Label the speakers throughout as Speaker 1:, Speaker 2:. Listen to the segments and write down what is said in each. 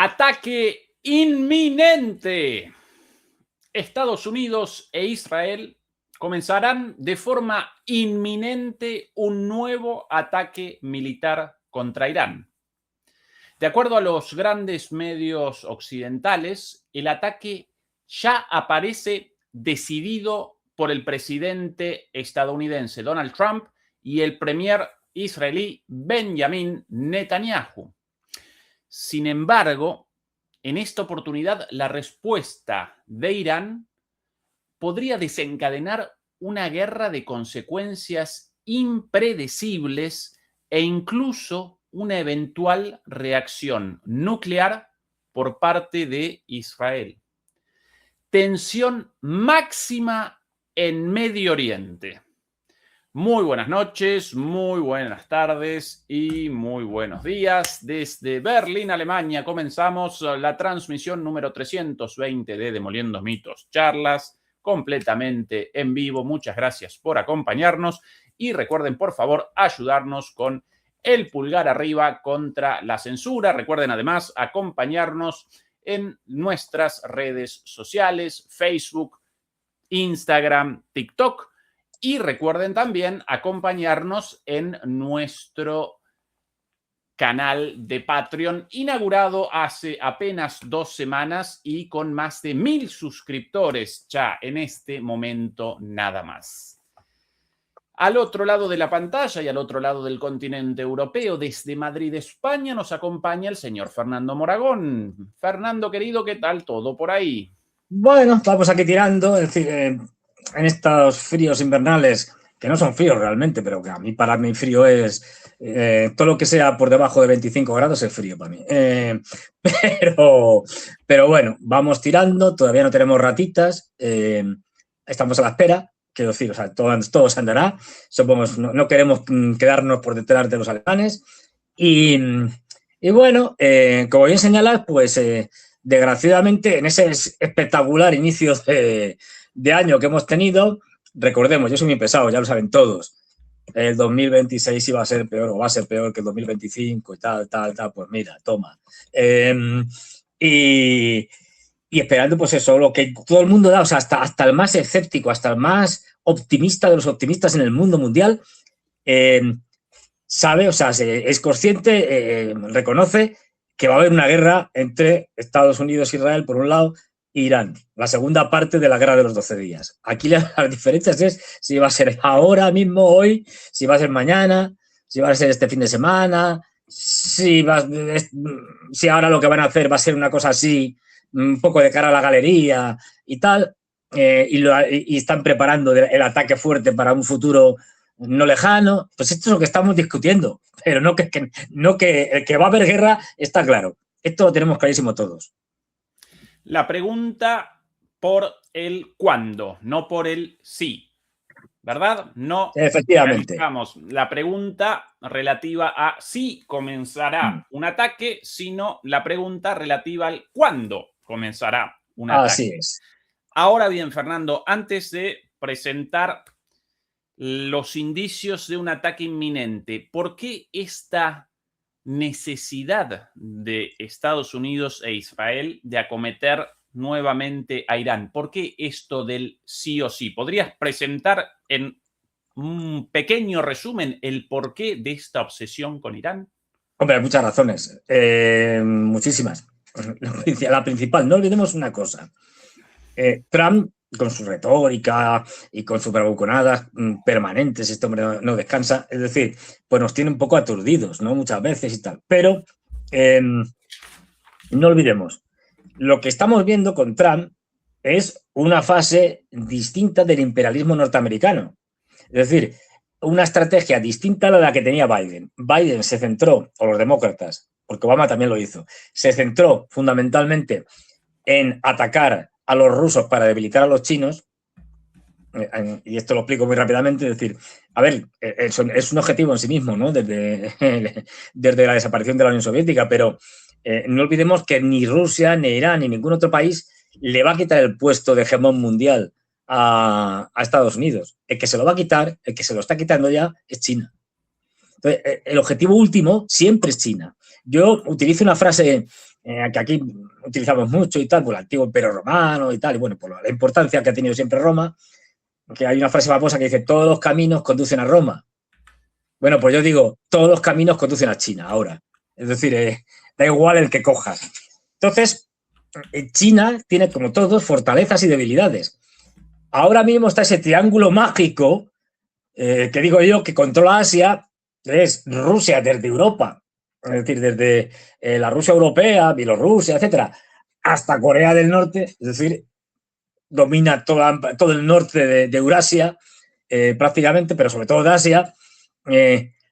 Speaker 1: Ataque inminente. Estados Unidos e Israel comenzarán de forma inminente un nuevo ataque militar contra Irán. De acuerdo a los grandes medios occidentales, el ataque ya aparece decidido por el presidente estadounidense Donald Trump y el premier israelí Benjamin Netanyahu. Sin embargo, en esta oportunidad, la respuesta de Irán podría desencadenar una guerra de consecuencias impredecibles e incluso una eventual reacción nuclear por parte de Israel. Tensión máxima en Medio Oriente. Muy buenas noches, muy buenas tardes y muy buenos días. Desde Berlín, Alemania, comenzamos la transmisión número 320 de Demoliendo Mitos Charlas, completamente en vivo. Muchas gracias por acompañarnos y recuerden, por favor, ayudarnos con el pulgar arriba contra la censura. Recuerden además acompañarnos en nuestras redes sociales, Facebook, Instagram, TikTok. Y recuerden también acompañarnos en nuestro canal de Patreon, inaugurado hace apenas 2 semanas y con más de 1000 suscriptores ya en este momento nada más. Al otro lado de la pantalla y al otro lado del continente europeo, desde Madrid, España, nos acompaña el señor Fernando Moragón. Fernando, querido, ¿qué tal todo por ahí?
Speaker 2: Bueno, vamos aquí tirando, es decir, en estos fríos invernales, que no son fríos realmente, pero que a mí, para mí frío es todo lo que sea por debajo de 25 grados es frío para mí. Pero bueno, vamos tirando, todavía no tenemos ratitas, estamos a la espera, quiero decir, o sea, todo se andará, supongo, no queremos quedarnos por detrás de los alemanes. Y bueno, como bien señalas, pues desgraciadamente en ese espectacular inicio de año que hemos tenido, recordemos, yo soy muy pesado, ya lo saben todos, el 2026 iba a ser peor o va a ser peor que el 2025 y tal, pues mira, toma. Y esperando pues eso, lo que todo el mundo da, o sea, hasta el más escéptico, hasta el más optimista de los optimistas en el mundo mundial, sabe, o sea, es consciente, reconoce que va a haber una guerra entre Estados Unidos e Israel, por un lado, e Irán, la segunda parte de la guerra de los 12 días. Aquí las diferencias es si va a ser ahora mismo, hoy, si va a ser mañana, si va a ser este fin de semana, si ahora lo que van a hacer va a ser una cosa así, un poco de cara a la galería y tal, y están preparando el ataque fuerte para un futuro no lejano. Pues esto es lo que estamos discutiendo, pero no que el que va a haber guerra está claro. Esto lo tenemos clarísimo todos.
Speaker 1: La pregunta por el cuándo, no por el sí, ¿verdad? No.
Speaker 2: Efectivamente.
Speaker 1: La pregunta relativa a si comenzará un ataque, sino la pregunta relativa al cuándo comenzará un ataque.
Speaker 2: Así es.
Speaker 1: Ahora bien, Fernando, antes de presentar los indicios de un ataque inminente, ¿por qué esta necesidad de Estados Unidos e Israel de acometer nuevamente a Irán? ¿Por qué esto del sí o sí? ¿Podrías presentar en un pequeño resumen el porqué de esta obsesión con Irán?
Speaker 2: Hombre, hay muchas razones, muchísimas. La principal, no olvidemos una cosa. Trump, con su retórica y con sus bravuconadas permanentes, este hombre no descansa, es decir, pues nos tiene un poco aturdidos, ¿no? Muchas veces y tal. Pero no olvidemos, lo que estamos viendo con Trump es una fase distinta del imperialismo norteamericano. Es decir, una estrategia distinta a la que tenía Biden. Biden se centró, o los demócratas, porque Obama también lo hizo, se centró fundamentalmente en atacar a los rusos para debilitar a los chinos, y esto lo explico muy rápidamente, es decir, a ver, es un objetivo en sí mismo, ¿no? Desde la desaparición de la Unión Soviética, pero no olvidemos que ni Rusia, ni Irán, ni ningún otro país le va a quitar el puesto de hegemón mundial a Estados Unidos. El que se lo va a quitar, el que se lo está quitando ya, es China. Entonces, el objetivo último siempre es China. Yo utilizo una frase que aquí utilizamos mucho y tal, por el antiguo Imperio Romano y tal, y bueno, por la importancia que ha tenido siempre Roma, que hay una frase famosa que dice, todos los caminos conducen a Roma. Bueno, pues yo digo, todos los caminos conducen a China ahora. Es decir, da igual el que cojas. Entonces, China tiene, como todos, fortalezas y debilidades. Ahora mismo está ese triángulo mágico, que digo yo, que controla Asia, que es Rusia desde Europa, es decir, desde la Rusia europea, Bielorrusia, etcétera, hasta Corea del Norte, es decir, domina todo el norte de Eurasia, prácticamente, pero sobre todo de Asia.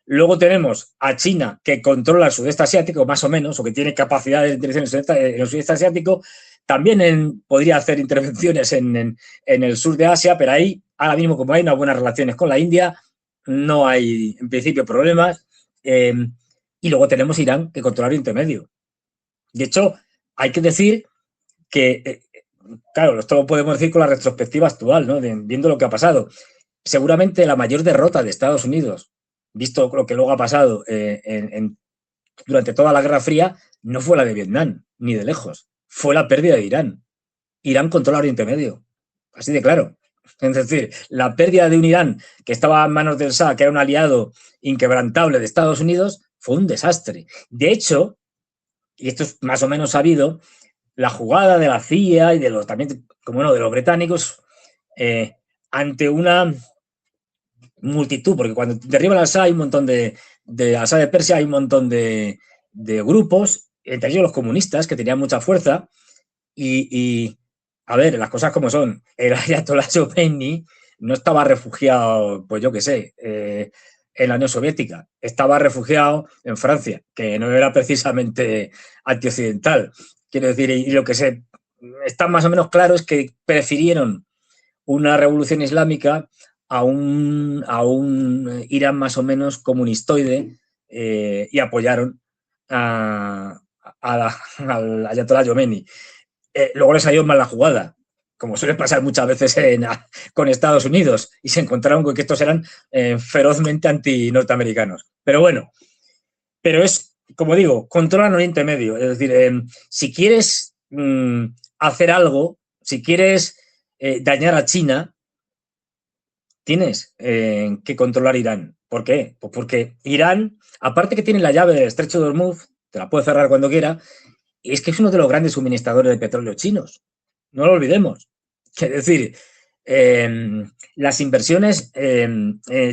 Speaker 2: Luego tenemos a China, que controla el sudeste asiático, más o menos, o que tiene capacidad de intervención en el sudeste asiático. También podría hacer intervenciones en el sur de Asia, pero ahí, ahora mismo, como hay unas buenas relaciones con la India, no hay, en principio, problemas. Y luego tenemos Irán, que controla Oriente Medio. De hecho, hay que decir que, claro, esto lo podemos decir con la retrospectiva actual, ¿no? Viendo lo que ha pasado. Seguramente la mayor derrota de Estados Unidos, visto lo que luego ha pasado durante toda la Guerra Fría, no fue la de Vietnam, ni de lejos. Fue la pérdida de Irán. Irán controla Oriente Medio. Así de claro. Es decir, la pérdida de un Irán que estaba en manos del Shah, que era un aliado inquebrantable de Estados Unidos, fue un desastre. De hecho, y esto es más o menos sabido, la jugada de la CIA y de los también, como no, de los británicos, ante una multitud, porque cuando derriban al Shah hay un montón al Shah de Persia hay un montón de grupos, entre ellos los comunistas, que tenían mucha fuerza, y a ver, las cosas como son, el Ayatollah Khomeini no estaba refugiado, pues yo qué sé, en la Unión Soviética, estaba refugiado en Francia, que no era precisamente antioccidental. Quiero decir, y lo que está más o menos claro es que prefirieron una revolución islámica a un Irán más o menos comunistoide, y apoyaron al Ayatollah Khomeini. Luego les salió mal la jugada, como suele pasar muchas veces con Estados Unidos, y se encontraron con que estos eran ferozmente anti-norteamericanos. Pero bueno, pero es, como digo, controlan Oriente Medio. Es decir, si quieres hacer algo, si quieres dañar a China, tienes que controlar Irán. ¿Por qué? Pues porque Irán, aparte que tiene la llave del estrecho de Hormuz, te la puede cerrar cuando quiera, y es que es uno de los grandes suministradores de petróleo chinos. No lo olvidemos. Es decir, las inversiones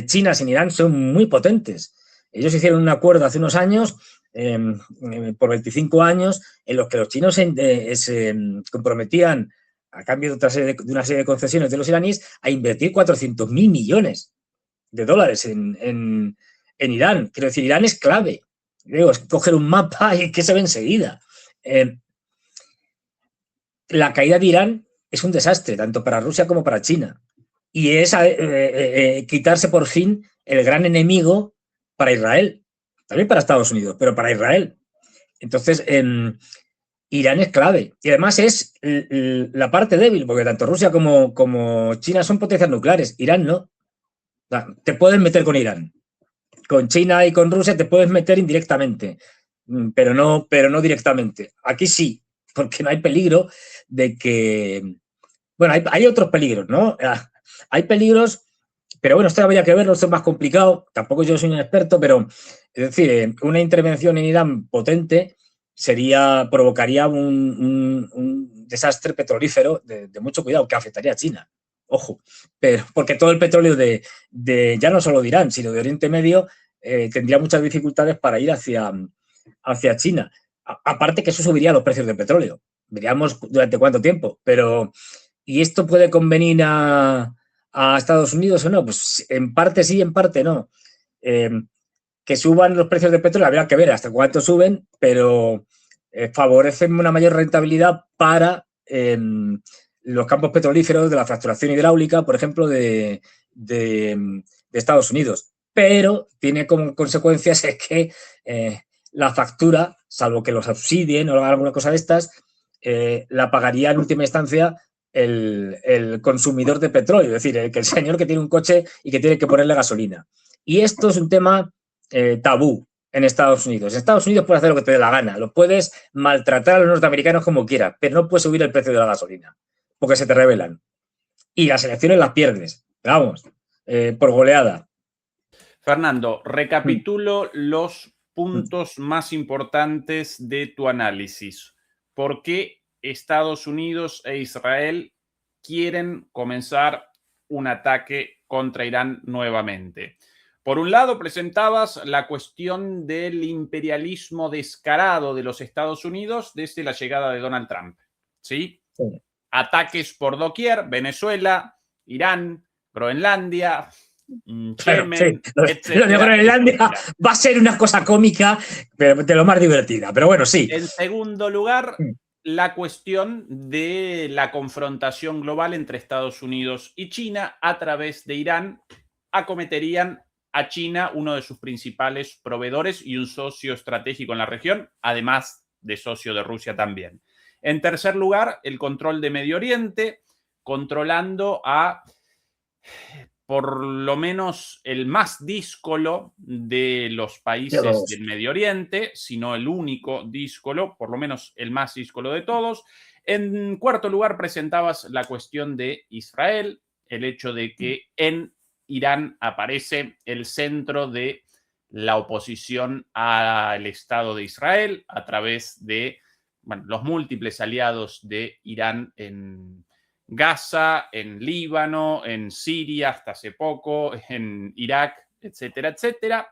Speaker 2: chinas en Irán son muy potentes. Ellos hicieron un acuerdo hace unos años, por 25 años, en los que los chinos se comprometían, a cambio de una serie de concesiones de los iraníes, a invertir 400.000 millones de dólares en Irán. Quiero decir, Irán es clave. Digo, es coger un mapa y que se ve enseguida. La caída de Irán es un desastre, tanto para Rusia como para China. Y es quitarse por fin el gran enemigo para Israel. También para Estados Unidos, pero para Israel. Entonces, Irán es clave. Y además es la parte débil, porque tanto Rusia como China son potencias nucleares. Irán no. O sea, te puedes meter con Irán. Con China y con Rusia te puedes meter indirectamente, pero no directamente. Aquí sí, porque no hay peligro de que... Bueno, hay otros peligros, ¿no? Hay peligros, pero bueno, esto habría que verlo, esto es más complicado. Tampoco yo soy un experto, pero es decir, una intervención en Irán potente provocaría un desastre petrolífero de mucho cuidado, que afectaría a China. Ojo, pero porque todo el petróleo ya no solo de Irán, sino de Oriente Medio, tendría muchas dificultades para ir hacia China. Aparte que eso subiría los precios del petróleo. Veríamos durante cuánto tiempo, pero ¿y esto puede convenir a Estados Unidos o no? Pues en parte sí, en parte no. Que suban los precios del petróleo, habría que ver hasta cuánto suben, pero favorecen una mayor rentabilidad para los campos petrolíferos de la fracturación hidráulica, por ejemplo, de Estados Unidos. Pero tiene como consecuencias es que la factura, salvo que lo subsidien o hagan alguna cosa de estas, la pagaría en última instancia el consumidor de petróleo, es decir, el señor que tiene un coche y que tiene que ponerle gasolina. Y esto es un tema tabú en Estados Unidos. En Estados Unidos puedes hacer lo que te dé la gana, lo puedes maltratar a los norteamericanos como quieras, pero no puedes subir el precio de la gasolina, porque se te rebelan. Y las elecciones las pierdes, vamos, por goleada.
Speaker 1: Fernando, recapitulo los puntos más importantes de tu análisis. ¿Por qué Estados Unidos e Israel quieren comenzar un ataque contra Irán nuevamente? Por un lado, presentabas la cuestión del imperialismo descarado de los Estados Unidos desde la llegada de Donald Trump. ¿Sí?
Speaker 2: Sí.
Speaker 1: Ataques por doquier, Venezuela, Irán, Groenlandia, Yemen,
Speaker 2: sí. Lo de Groenlandia va a ser una cosa cómica, pero de lo más divertida. Pero bueno, sí.
Speaker 1: En segundo lugar, la cuestión de la confrontación global entre Estados Unidos y China a través de Irán. Acometerían a China, uno de sus principales proveedores y un socio estratégico en la región, además de socio de Rusia también. En tercer lugar, el control de Medio Oriente, controlando a por lo menos el más díscolo de los países del Medio Oriente, si no el único díscolo, por lo menos el más díscolo de todos. En cuarto lugar, presentabas la cuestión de Israel, el hecho de que en Irán aparece el centro de la oposición al Estado de Israel a través de los múltiples aliados de Irán en Gaza, en Líbano, en Siria hasta hace poco, en Irak, etcétera, etcétera.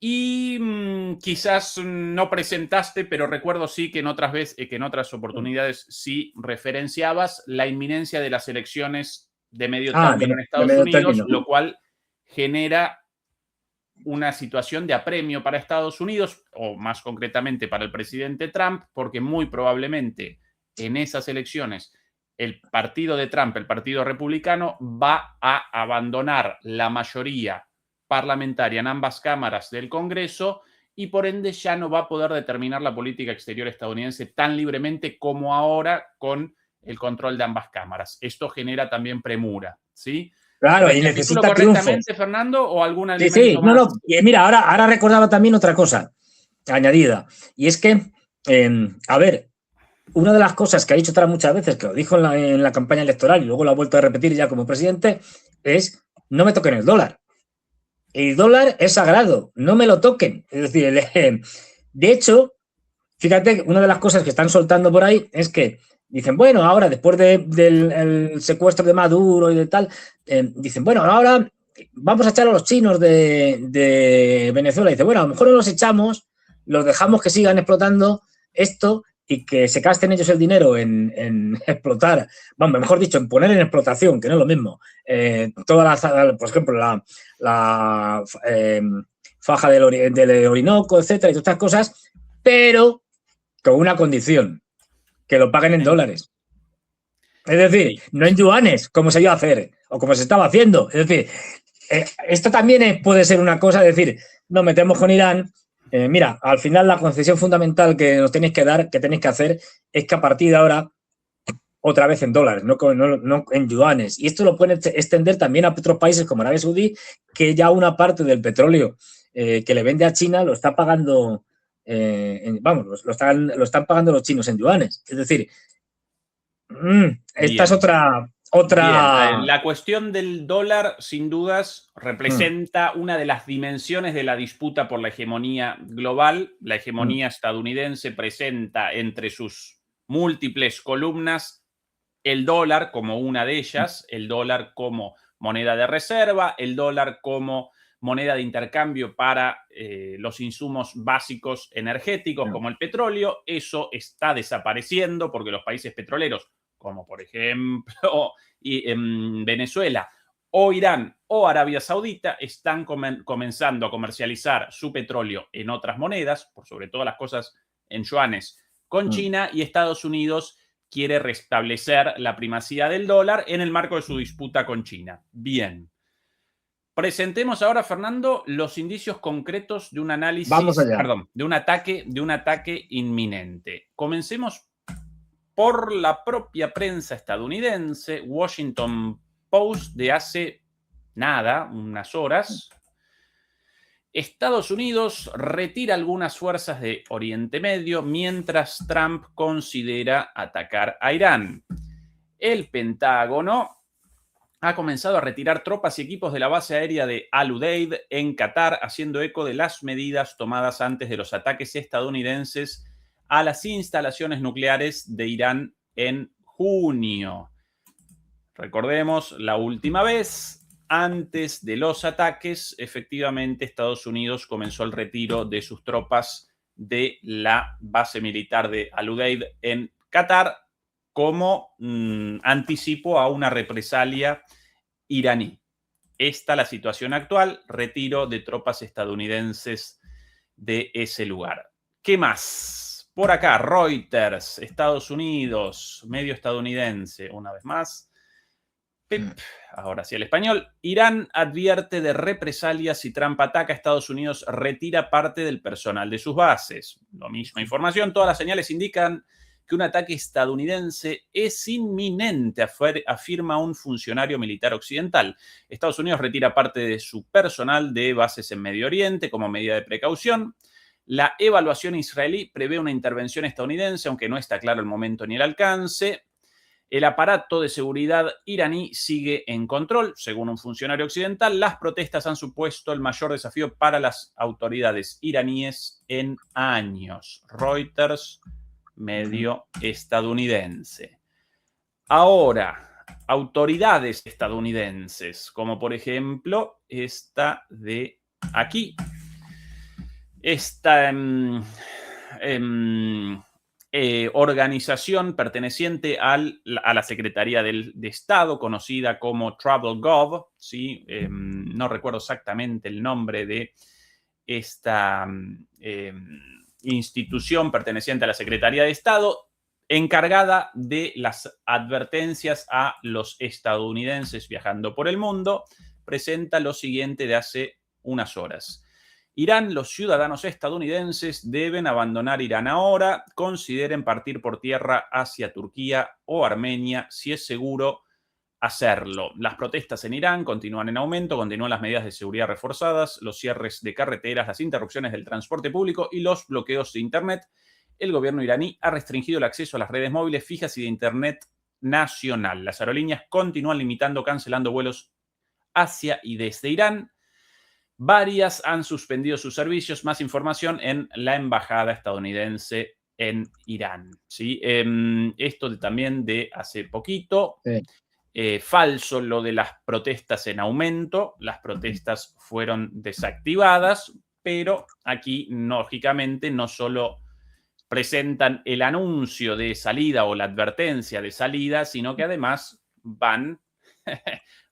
Speaker 1: Y quizás no presentaste, pero recuerdo sí que en otras oportunidades sí referenciabas la inminencia de las elecciones de medio término en Estados Unidos, lo cual genera una situación de apremio para Estados Unidos, o más concretamente para el presidente Trump, porque muy probablemente en esas elecciones el partido de Trump, el partido republicano, va a abandonar la mayoría parlamentaria en ambas cámaras del Congreso y por ende ya no va a poder determinar la política exterior estadounidense tan libremente como ahora con el control de ambas cámaras. Esto genera también premura, ¿sí?
Speaker 2: Claro, y necesita
Speaker 1: correctamente,
Speaker 2: triunfos.
Speaker 1: Fernando, o algún
Speaker 2: Sí,
Speaker 1: elemento más?
Speaker 2: no. Y mira, ahora recordaba también otra cosa añadida, y es que, a ver, una de las cosas que ha dicho Trump muchas veces, que lo dijo en la campaña electoral y luego lo ha vuelto a repetir ya como presidente, es no me toquen el dólar. El dólar es sagrado, no me lo toquen. Es decir, de hecho, fíjate, una de las cosas que están soltando por ahí es que dicen, bueno, ahora después del secuestro de Maduro y de tal, dicen, bueno, ahora vamos a echar a los chinos de Venezuela. Y dice, bueno, a lo mejor no los echamos, los dejamos que sigan explotando esto y que se gasten ellos el dinero en explotar, vamos, mejor dicho, en poner en explotación, que no es lo mismo, por ejemplo, la faja del Orinoco, etcétera, y todas estas cosas, pero con una condición, que lo paguen en dólares. Es decir, no en yuanes, como se iba a hacer, o como se estaba haciendo. Es decir, esto también puede ser una cosa, es decir, nos metemos con Irán. Mira, al final la concesión fundamental que nos tenéis que dar, que tenéis que hacer, es que a partir de ahora, otra vez en dólares, no en yuanes. Y esto lo pueden extender también a otros países como Arabia Saudí, que ya una parte del petróleo que le vende a China lo está pagando, lo están pagando los chinos en yuanes. Es decir, esta es otra.
Speaker 1: Bien. La cuestión del dólar, sin dudas, representa una de las dimensiones de la disputa por la hegemonía global. La hegemonía estadounidense presenta entre sus múltiples columnas el dólar como una de ellas, el dólar como moneda de reserva, el dólar como moneda de intercambio para los insumos básicos energéticos como el petróleo. Eso está desapareciendo porque los países petroleros, como por ejemplo Venezuela o Irán o Arabia Saudita, están comenzando a comercializar su petróleo en otras monedas, por sobre todas las cosas en yuanes, con China, y Estados Unidos quiere restablecer la primacía del dólar en el marco de su disputa con China. Bien. Presentemos ahora, Fernando, los indicios concretos de un análisis, de un ataque inminente. Comencemos por la propia prensa estadounidense. Washington Post, de hace unas horas, Estados Unidos retira algunas fuerzas de Oriente Medio mientras Trump considera atacar a Irán. El Pentágono ha comenzado a retirar tropas y equipos de la base aérea de Al-Udeid en Qatar, haciendo eco de las medidas tomadas antes de los ataques estadounidenses a las instalaciones nucleares de Irán en junio. Recordemos, la última vez, antes de los ataques, efectivamente Estados Unidos comenzó el retiro de sus tropas de la base militar de Al-Udeid en Qatar como anticipo a una represalia iraní. Esta es la situación actual, retiro de tropas estadounidenses de ese lugar. ¿Qué más? Por acá, Reuters, Estados Unidos, medio estadounidense, una vez más. Ahora sí, el español. Irán advierte de represalias si Trump ataca a Estados Unidos, retira parte del personal de sus bases. Lo misma información, todas las señales indican que un ataque estadounidense es inminente, afirma un funcionario militar occidental. Estados Unidos retira parte de su personal de bases en Medio Oriente como medida de precaución. La evaluación israelí prevé una intervención estadounidense, aunque no está claro el momento ni el alcance. El aparato de seguridad iraní sigue en control, según un funcionario occidental. Las protestas han supuesto el mayor desafío para las autoridades iraníes en años. Reuters, medio estadounidense. Ahora, autoridades estadounidenses, como por ejemplo esta de aquí. Esta organización perteneciente a la Secretaría de Estado, conocida como TravelGov, ¿sí? No recuerdo exactamente el nombre de esta institución perteneciente a la Secretaría de Estado, encargada de las advertencias a los estadounidenses viajando por el mundo, presenta lo siguiente de hace unas horas. Irán, los ciudadanos estadounidenses deben abandonar Irán ahora, consideren partir por tierra hacia Turquía o Armenia si es seguro hacerlo. Las protestas en Irán continúan en aumento, continúan las medidas de seguridad reforzadas, los cierres de carreteras, las interrupciones del transporte público y los bloqueos de Internet. El gobierno iraní ha restringido el acceso a las redes móviles fijas y de Internet nacional. Las aerolíneas continúan limitando, cancelando vuelos hacia y desde Irán. Varias han suspendido sus servicios. Más información en la embajada estadounidense en Irán. ¿Sí? Esto también de hace poquito. Sí. Falso lo de las protestas en aumento. Las protestas fueron desactivadas, pero aquí, lógicamente, no solo presentan el anuncio de salida o la advertencia de salida, sino que además van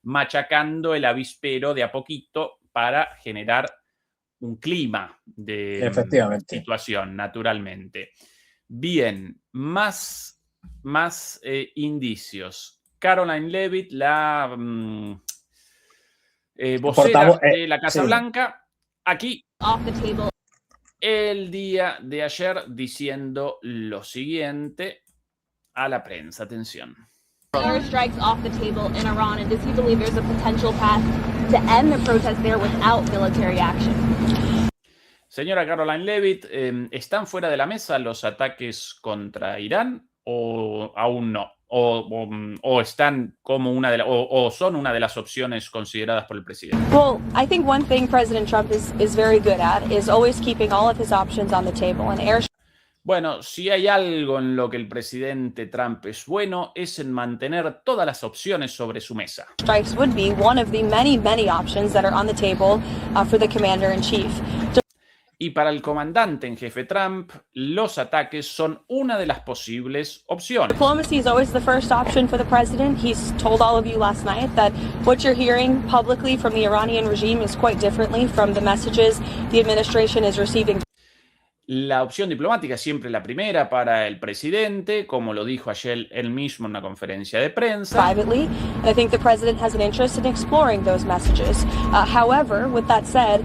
Speaker 1: machacando el avispero de a poquito para generar un clima de situación, naturalmente. Bien, más indicios. Caroline Leavitt, la vocera de la Casa Blanca, aquí el día de ayer diciendo lo siguiente a la prensa. Atención.
Speaker 3: Airstrikes off the table in Iran, and does he believe there's a potential path to end the protest there without military action?
Speaker 1: Señora Caroline Leavitt, ¿están fuera de la mesa los ataques contra Irán o aún no? ¿O están como o son una de las opciones consideradas por el presidente?
Speaker 3: Well, I think one thing President Trump is very good at is always keeping all of his options on the table, and
Speaker 1: Bueno, si hay algo en lo que el presidente Trump es bueno, es en mantener todas las opciones sobre su mesa.
Speaker 3: Strikes would be one of the many options that are on the table for the commander-in-chief.
Speaker 1: Y para el comandante en jefe Trump, los ataques son una de las posibles opciones.
Speaker 3: Diplomacy is always the first option for the president. He's told all of you last night that what you're hearing publicly from the Iranian regime is quite differently from the messages the administration is receiving.
Speaker 1: La opción diplomática es siempre la primera para el presidente, como lo dijo ayer él mismo en una conferencia de prensa.
Speaker 3: Privately, and I think the president has an interest in exploring those messages. However, with that said,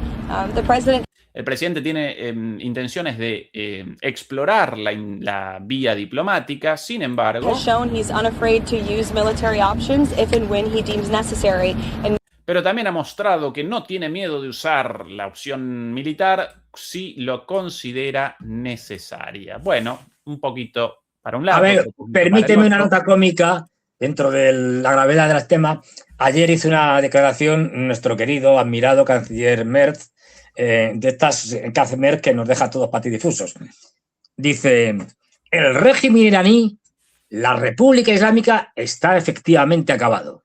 Speaker 1: el presidente tiene intenciones de explorar la vía diplomática, sin embargo, pero también ha mostrado que no tiene miedo de usar la opción militar si lo considera necesaria. Bueno, un poquito para un lado.
Speaker 2: A ver, permíteme una nota cómica dentro de la gravedad del tema. Ayer hizo una declaración nuestro querido, admirado canciller Merz, de estas canciller que nos deja a todos patidifusos. Dice, el régimen iraní, la República Islámica, está efectivamente acabado.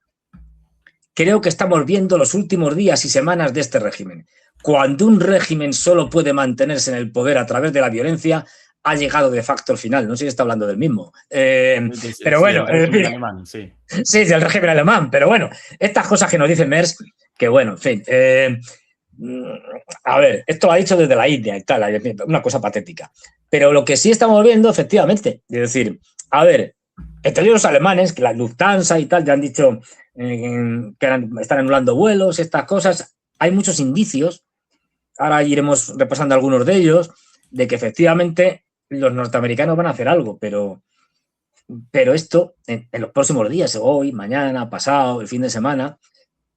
Speaker 2: Creo que estamos viendo los últimos días y semanas de este régimen. Cuando un régimen solo puede mantenerse en el poder a través de la violencia, ha llegado de facto al final. No sé si está hablando del mismo. Pero bueno.
Speaker 1: El régimen alemán, sí.
Speaker 2: Sí, del régimen alemán. Pero bueno, estas cosas que nos dice Merz, que bueno, en fin. A ver, esto lo ha dicho desde la India y tal, una cosa patética. Pero lo que sí estamos viendo, efectivamente, es decir, a ver, entre los alemanes, que la Lufthansa y tal ya han dicho que están anulando vuelos, estas cosas, hay muchos indicios, ahora iremos repasando algunos de ellos, de que efectivamente los norteamericanos van a hacer algo, pero esto en los próximos días, hoy, mañana, pasado, el fin de semana,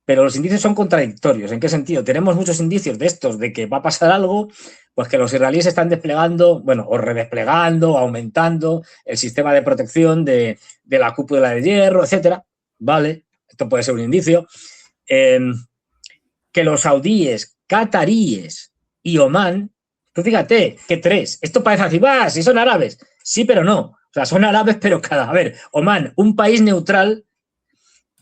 Speaker 2: pero los indicios son contradictorios. ¿En qué sentido? Tenemos muchos indicios de estos, de que va a pasar algo, pues que los israelíes están desplegando, bueno, o redesplegando, aumentando el sistema de protección de la cúpula de hierro, etcétera. Vale, esto puede ser un indicio. Que los saudíes, cataríes y Omán, tú fíjate, que tres, esto parece así, va, si son árabes, sí, pero no. O sea, son árabes, pero a ver, Omán, un país neutral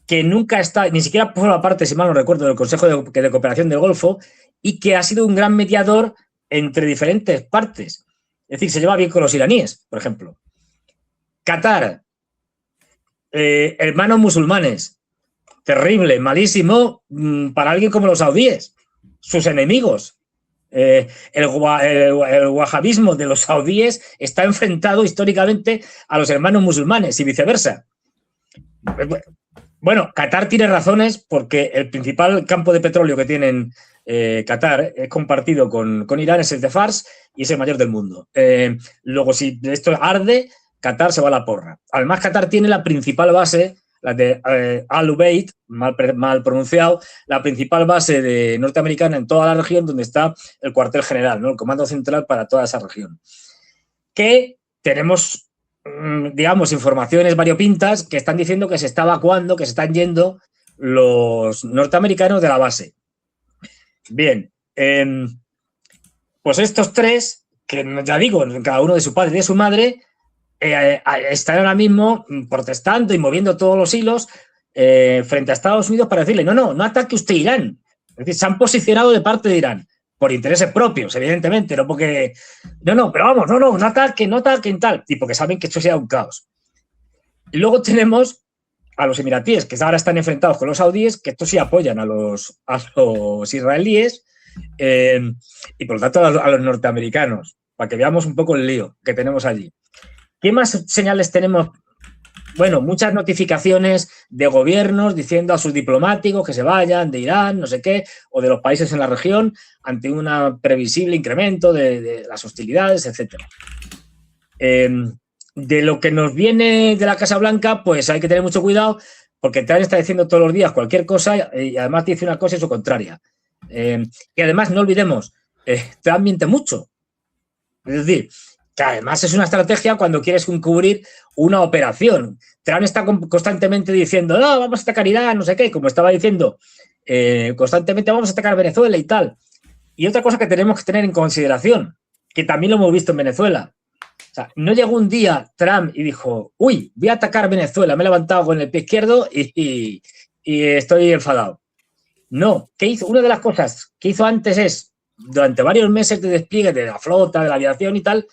Speaker 2: que nunca está, ni siquiera forma parte, si mal no recuerdo, del Consejo de Cooperación del Golfo y que ha sido un gran mediador entre diferentes partes. Es decir, se lleva bien con los iraníes, por ejemplo. Qatar, hermanos musulmanes, terrible, malísimo para alguien como los saudíes, sus enemigos. El wahabismo de los saudíes está enfrentado históricamente a los hermanos musulmanes y viceversa. Bueno, Qatar tiene razones porque el principal campo de petróleo que tienen Qatar es compartido con Irán, es el de Fars y es el mayor del mundo. Luego, si esto arde, Qatar se va a la porra. Además, Qatar tiene la principal base, la de Al Ubaid, mal pronunciado, la principal base norteamericana en toda la región donde está el cuartel general, ¿no? El comando central para toda esa región. Que tenemos, digamos, informaciones variopintas que están diciendo que se está evacuando, que se están yendo los norteamericanos de la base. Bien, pues estos tres, que ya digo, cada uno de su padre y de su madre, están ahora mismo protestando y moviendo todos los hilos frente a Estados Unidos para decirle, no ataque usted Irán. Es decir, se han posicionado de parte de Irán, por intereses propios, evidentemente, no porque, pero vamos, no ataquen tal, y porque saben que esto sea un caos. Y luego tenemos a los emiratíes, que ahora están enfrentados con los saudíes, que estos sí apoyan a los israelíes, y por lo tanto a los norteamericanos, para que veamos un poco el lío que tenemos allí. ¿Qué más señales tenemos? Bueno, muchas notificaciones de gobiernos diciendo a sus diplomáticos que se vayan de Irán, no sé qué, o de los países en la región, ante un previsible incremento de las hostilidades, etcétera. De lo que nos viene de la Casa Blanca, pues hay que tener mucho cuidado, porque Trump está diciendo todos los días cualquier cosa y además dice una cosa y su contraria. Y además, no olvidemos, Trump miente mucho. Es decir, que además es una estrategia cuando quieres encubrir una operación. Trump está constantemente diciendo, no, vamos a atacar Irán, no sé qué, como estaba diciendo, constantemente vamos a atacar Venezuela y tal. Y otra cosa que tenemos que tener en consideración, que también lo hemos visto en Venezuela. O sea, no llegó un día Trump y dijo, uy, voy a atacar Venezuela, me he levantado con el pie izquierdo y estoy enfadado. No, ¿qué hizo? Una de las cosas que hizo antes es, durante varios meses de despliegue de la flota, de la aviación y tal,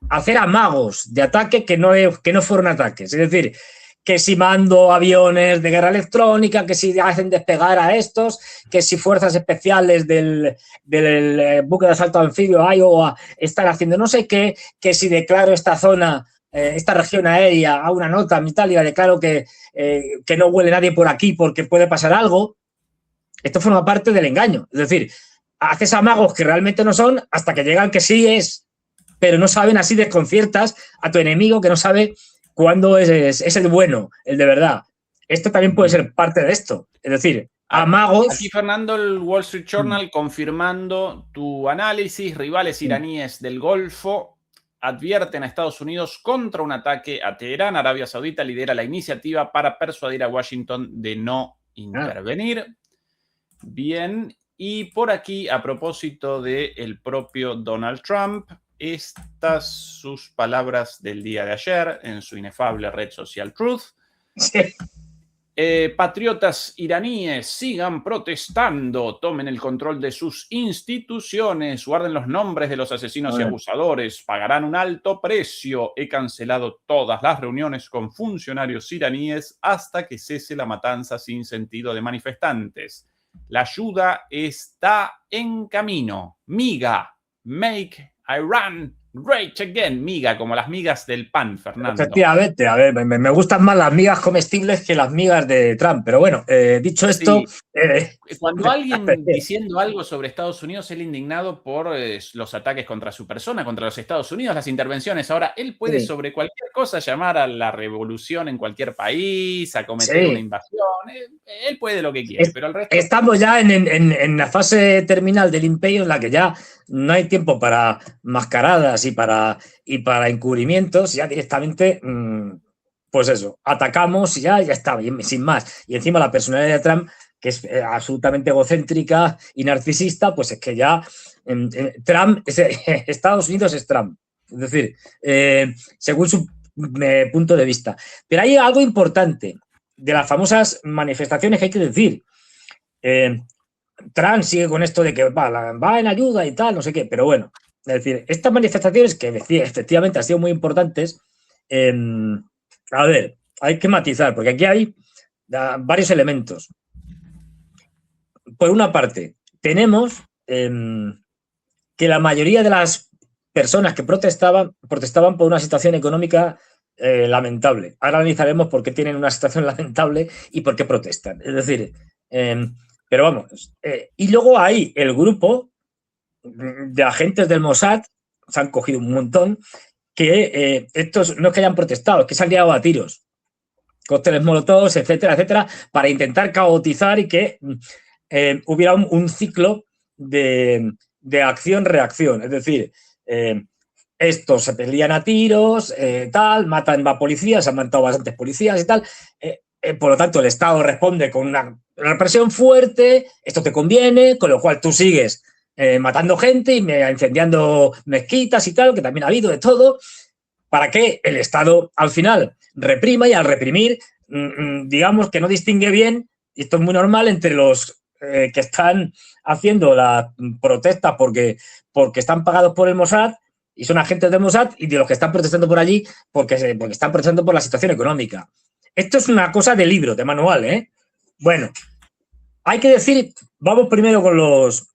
Speaker 2: hacer amagos de ataque que no fueron ataques. Es decir, que si mando aviones de guerra electrónica, que si hacen despegar a estos, que si fuerzas especiales del buque de asalto anfibio Iowa están haciendo no sé qué, que si declaro esta zona, esta región aérea a una nota y tal, y la declaro que no huele nadie por aquí porque puede pasar algo. Esto forma parte del engaño. Es decir, haces amagos que realmente no son hasta que llegan que sí es, pero no saben, así desconciertas a tu enemigo que no sabe cuándo es el bueno, el de verdad. Esto también puede ser parte de esto. Es decir, amagos.
Speaker 1: Aquí, Fernando, el Wall Street Journal confirmando tu análisis. Rivales iraníes del Golfo advierten a Estados Unidos contra un ataque a Teherán. Arabia Saudita lidera la iniciativa para persuadir a Washington de no intervenir. Bien, y por aquí, a propósito del propio Donald Trump, estas sus palabras del día de ayer en su inefable red social Truth.
Speaker 2: Sí.
Speaker 1: Patriotas iraníes, sigan protestando, tomen el control de sus instituciones, guarden los nombres de los asesinos y abusadores, pagarán un alto precio. He cancelado todas las reuniones con funcionarios iraníes hasta que cese la matanza sin sentido de manifestantes. La ayuda está en camino. MIGA, make Iran great again. MIGA, como las migas del pan, Fernando.
Speaker 2: Efectivamente, a ver, me gustan más las migas comestibles que las migas de Trump, pero bueno, dicho esto...
Speaker 1: Sí. Cuando alguien diciendo algo sobre Estados Unidos, él indignado por los ataques contra su persona, contra los Estados Unidos, las intervenciones. Ahora, él puede sobre cualquier cosa llamar a la revolución en cualquier país, a cometer una invasión. Él puede lo que quiere, pero el resto...
Speaker 2: Estamos ya en la fase terminal del imperio en la que ya no hay tiempo para mascaradas y para encubrimientos, ya directamente, pues eso, atacamos y ya está, sin más. Y encima la personalidad de Trump, que es absolutamente egocéntrica y narcisista, pues es que ya Trump, Estados Unidos es Trump. Es decir, según su punto de vista. Pero hay algo importante de las famosas manifestaciones que hay que decir. Trump sigue con esto de que va en ayuda y tal, no sé qué, pero bueno, es decir, estas manifestaciones que efectivamente han sido muy importantes, a ver, hay que matizar, porque aquí hay varios elementos. Por una parte, tenemos que la mayoría de las personas que protestaban por una situación económica lamentable. Ahora analizaremos por qué tienen una situación lamentable y por qué protestan. Es decir, pero vamos, y luego hay el grupo de agentes del Mossad, se han cogido un montón, que estos no es que hayan protestado, es que se han liado a tiros, cócteles molotov, etcétera, etcétera, para intentar caotizar y que hubiera un ciclo de acción-reacción. Es decir, estos se pelean a tiros, tal, matan a policías, han matado bastantes policías y tal. Por lo tanto, el Estado responde con una represión fuerte, esto te conviene, con lo cual tú sigues matando gente y incendiando mezquitas y tal, que también ha habido de todo, para que el Estado al final reprima y al reprimir, digamos que no distingue bien, y esto es muy normal, entre los que están haciendo la protesta porque están pagados por el Mossad y son agentes del Mossad, y de los que están protestando por allí porque están protestando por la situación económica. Esto es una cosa de libro, de manual, ¿eh? Bueno, hay que decir, vamos primero con los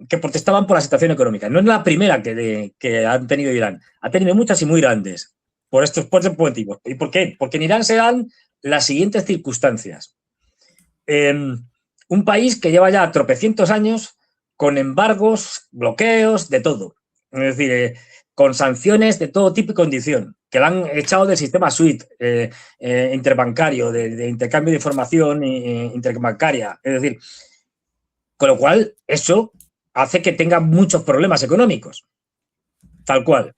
Speaker 2: que protestaban por la situación económica. No es la primera que han tenido Irán. Ha tenido muchas y muy grandes por estos motivos. ¿Y por qué? Porque en Irán se dan las siguientes circunstancias. Un país que lleva ya tropecientos años con embargos, bloqueos, de todo. Es decir, con sanciones de todo tipo y condición, que la han echado del sistema SWIFT interbancario, de intercambio de información interbancaria. Es decir, con lo cual eso hace que tenga muchos problemas económicos, tal cual.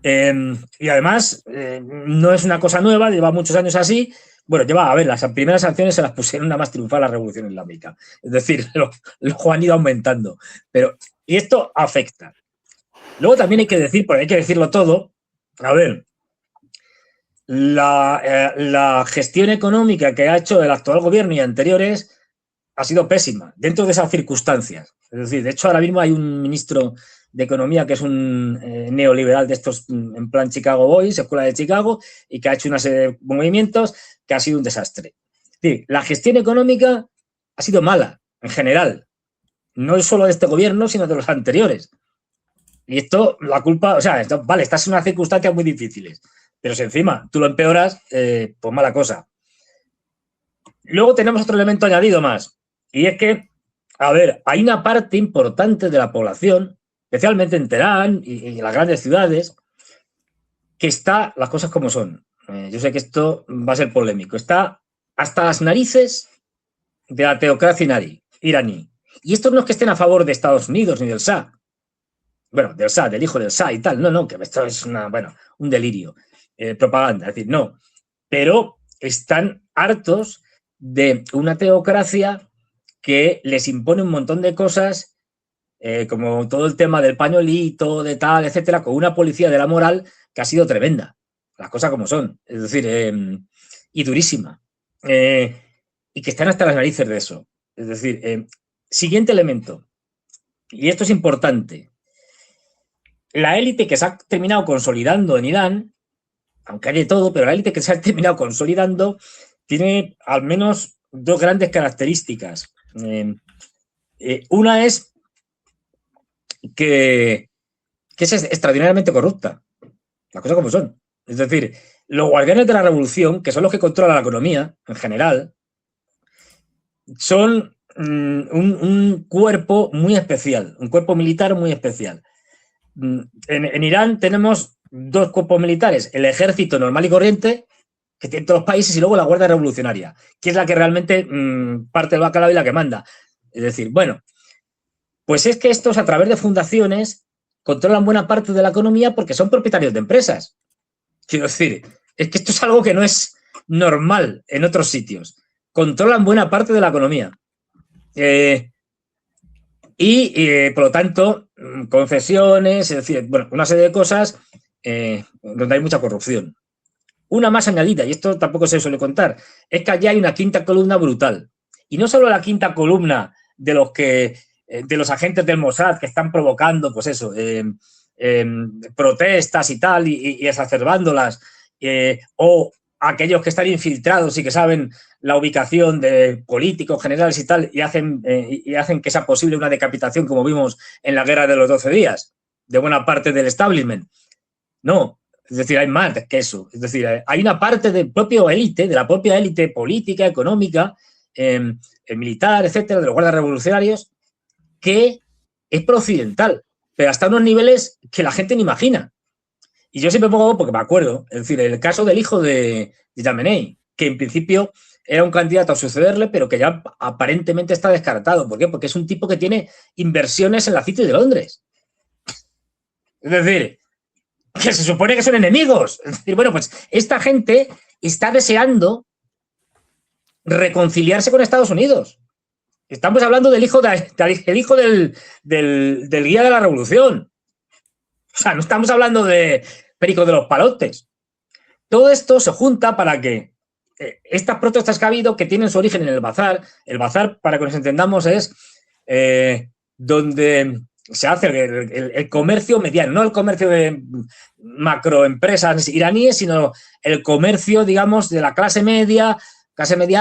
Speaker 2: Y además, no es una cosa nueva, lleva muchos años así. Bueno, a ver, las primeras sanciones se las pusieron nada más triunfar la Revolución Islámica. Es decir, lo han ido aumentando. Y esto afecta. Luego también hay que decir, porque hay que decirlo todo, a ver, la gestión económica que ha hecho el actual gobierno y anteriores ha sido pésima dentro de esas circunstancias. Es decir, de hecho, ahora mismo hay un ministro de Economía que es un neoliberal de estos en plan Chicago Boys, Escuela de Chicago, y que ha hecho una serie de movimientos que ha sido un desastre. Es decir, la gestión económica ha sido mala, en general. No es solo de este gobierno, sino de los anteriores. Y esto, la culpa, o sea, vale, estás en unas circunstancias muy difíciles, pero si encima tú lo empeoras, pues mala cosa. Luego tenemos otro elemento añadido más, y es que, a ver, hay una parte importante de la población, especialmente en Teherán y en las grandes ciudades, que está, las cosas como son. Yo sé que esto va a ser polémico, está hasta las narices de la teocracia iraní. Y estos no es que estén a favor de Estados Unidos ni del Shah. Bueno, del Shah, del hijo del Shah y tal. No, que esto es un delirio. Propaganda, es decir, no. Pero están hartos de una teocracia que les impone un montón de cosas, como todo el tema del pañuelito, de tal, etcétera, con una policía de la moral que ha sido tremenda. Las cosas como son. Es decir, y durísima. Y que están hasta las narices de eso. Es decir, siguiente elemento, y esto es importante, la élite que se ha terminado consolidando en Irán, aunque hay de todo, pero la élite que se ha terminado consolidando tiene al menos dos grandes características. Una es que es extraordinariamente corrupta, las cosas como son. Es decir, los guardianes de la revolución, que son los que controlan la economía en general, son un cuerpo muy especial, un cuerpo militar muy especial. En Irán tenemos dos cuerpos militares, el ejército normal y corriente, que tiene todos los países, y luego la Guardia Revolucionaria, que es la que realmente parte del bacalao y la que manda. Es decir, bueno, pues es que estos, a través de fundaciones, controlan buena parte de la economía porque son propietarios de empresas. Quiero decir, es que esto es algo que no es normal en otros sitios. Controlan buena parte de la economía. Por lo tanto, concesiones, es decir, bueno, una serie de cosas donde hay mucha corrupción. Una más añadida, y esto tampoco se suele contar, es que allí hay una quinta columna brutal. Y no solo la quinta columna de los agentes del Mossad que están provocando, pues eso, protestas y tal, y exacerbándolas, o aquellos que están infiltrados y que saben la ubicación de políticos generales y tal, y hacen que sea posible una decapitación, como vimos en la Guerra de los 12 días, de buena parte del establishment. No, es decir, hay más que eso. Es decir, hay una parte del propio élite, de la propia élite política, económica, militar, etcétera, de los guardias revolucionarios, que es pro-occidental, pero hasta unos niveles que la gente ni imagina. Y yo siempre pongo, porque me acuerdo, es decir, el caso del hijo de Jamenei, que en principio era un candidato a sucederle, pero que ya aparentemente está descartado. ¿Por qué? Porque es un tipo que tiene inversiones en la City de Londres. Es decir, que se supone que son enemigos. Es decir, bueno, pues esta gente está deseando reconciliarse con Estados Unidos. Estamos hablando del hijo del guía de la revolución. O sea, no estamos hablando de Perico de los Palotes. Todo esto se junta para que estas protestas que ha habido, que tienen su origen en el bazar, para que nos entendamos, es donde se hace el comercio mediano, no el comercio de macroempresas iraníes, sino el comercio, digamos, de la clase media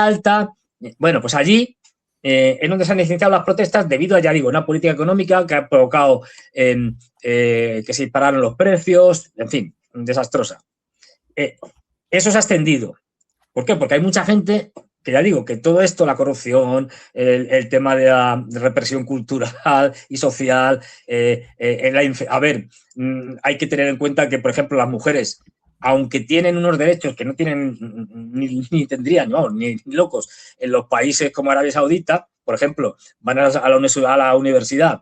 Speaker 2: alta. Bueno, pues allí es donde se han iniciado las protestas debido a, ya digo, una política económica que ha provocado que se dispararon los precios, en fin, desastrosa. Eso se ha extendido. ¿Por qué? Porque hay mucha gente que, ya digo, que todo esto, la corrupción, el tema de la represión cultural y social, a ver, hay que tener en cuenta que, por ejemplo, las mujeres, aunque tienen unos derechos que no tienen ni tendrían, no, ni locos, en los países como Arabia Saudita, por ejemplo, van a la universidad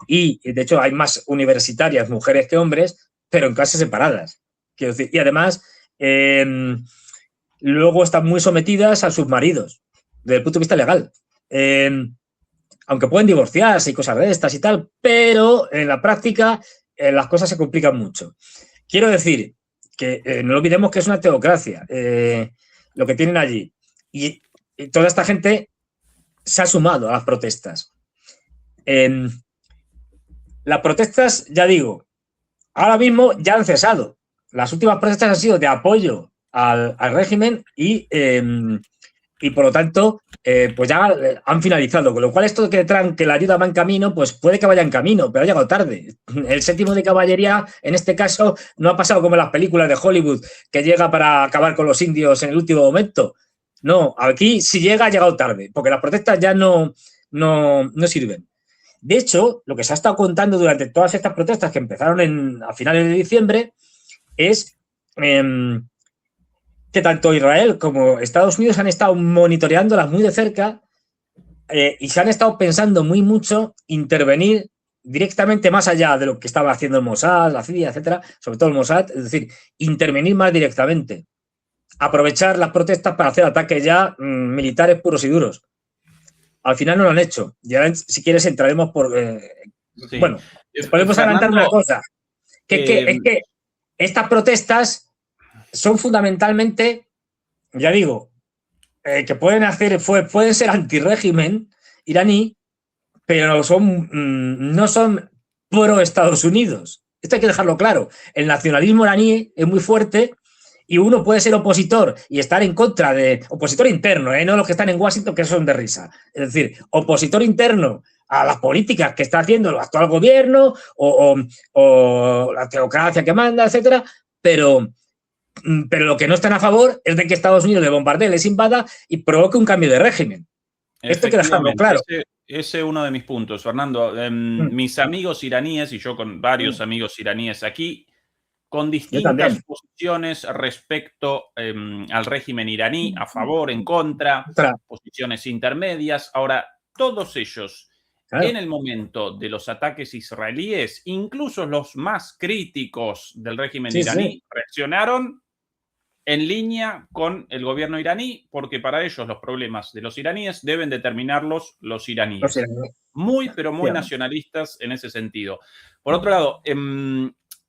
Speaker 2: y, de hecho, hay más universitarias mujeres que hombres, pero en clases separadas. Quiero decir, y además, luego están muy sometidas a sus maridos, desde el punto de vista legal. Aunque pueden divorciarse y cosas de estas y tal, pero en la práctica las cosas se complican mucho. Quiero decir que no olvidemos que es una teocracia lo que tienen allí. Y toda esta gente se ha sumado a las protestas. Las protestas, ya digo, ahora mismo ya han cesado. Las últimas protestas han sido de apoyo al régimen y por lo tanto, pues ya han finalizado. Con lo cual, esto de que traen que la ayuda va en camino, pues puede que vaya en camino, pero ha llegado tarde. El séptimo de caballería, en este caso, no ha pasado como en las películas de Hollywood, que llega para acabar con los indios en el último momento. No, aquí si llega, ha llegado tarde, porque las protestas ya no sirven. De hecho, lo que se ha estado contando durante todas estas protestas que empezaron a finales de diciembre es que tanto Israel como Estados Unidos han estado monitoreándolas muy de cerca y se han estado pensando muy mucho intervenir directamente más allá de lo que estaba haciendo el Mossad, la CIA, etcétera, sobre todo el Mossad, es decir, intervenir más directamente, aprovechar las protestas para hacer ataques ya militares puros y duros. Al final no lo han hecho. Y ahora, si quieres, entraremos por...
Speaker 1: Sí.
Speaker 2: Bueno, podemos adelantar una cosa, es que estas protestas son fundamentalmente, ya digo, que pueden ser antirrégimen iraní, pero no son pro Estados Unidos. Esto hay que dejarlo claro. El nacionalismo iraní es muy fuerte y uno puede ser opositor y estar en contra de... Opositor interno, no los que están en Washington, que son de risa. Es decir, opositor interno a las políticas que está haciendo el actual gobierno o la teocracia que manda, etcétera, pero lo que no están a favor es de que Estados Unidos le bombardee, les invada y provoque un cambio de régimen. Esto hay que dejarlo claro.
Speaker 1: Ese es uno de mis puntos, Fernando. Mis amigos iraníes, y yo con varios amigos iraníes aquí, con distintas posiciones respecto al régimen iraní, a favor, en contra, posiciones intermedias. Ahora, todos ellos, en el momento de los ataques israelíes, incluso los más críticos del régimen iraní, reaccionaron en línea con el gobierno iraní, porque para ellos los problemas de los iraníes deben determinarlos los iraníes. Muy, pero muy nacionalistas en ese sentido. Por otro lado,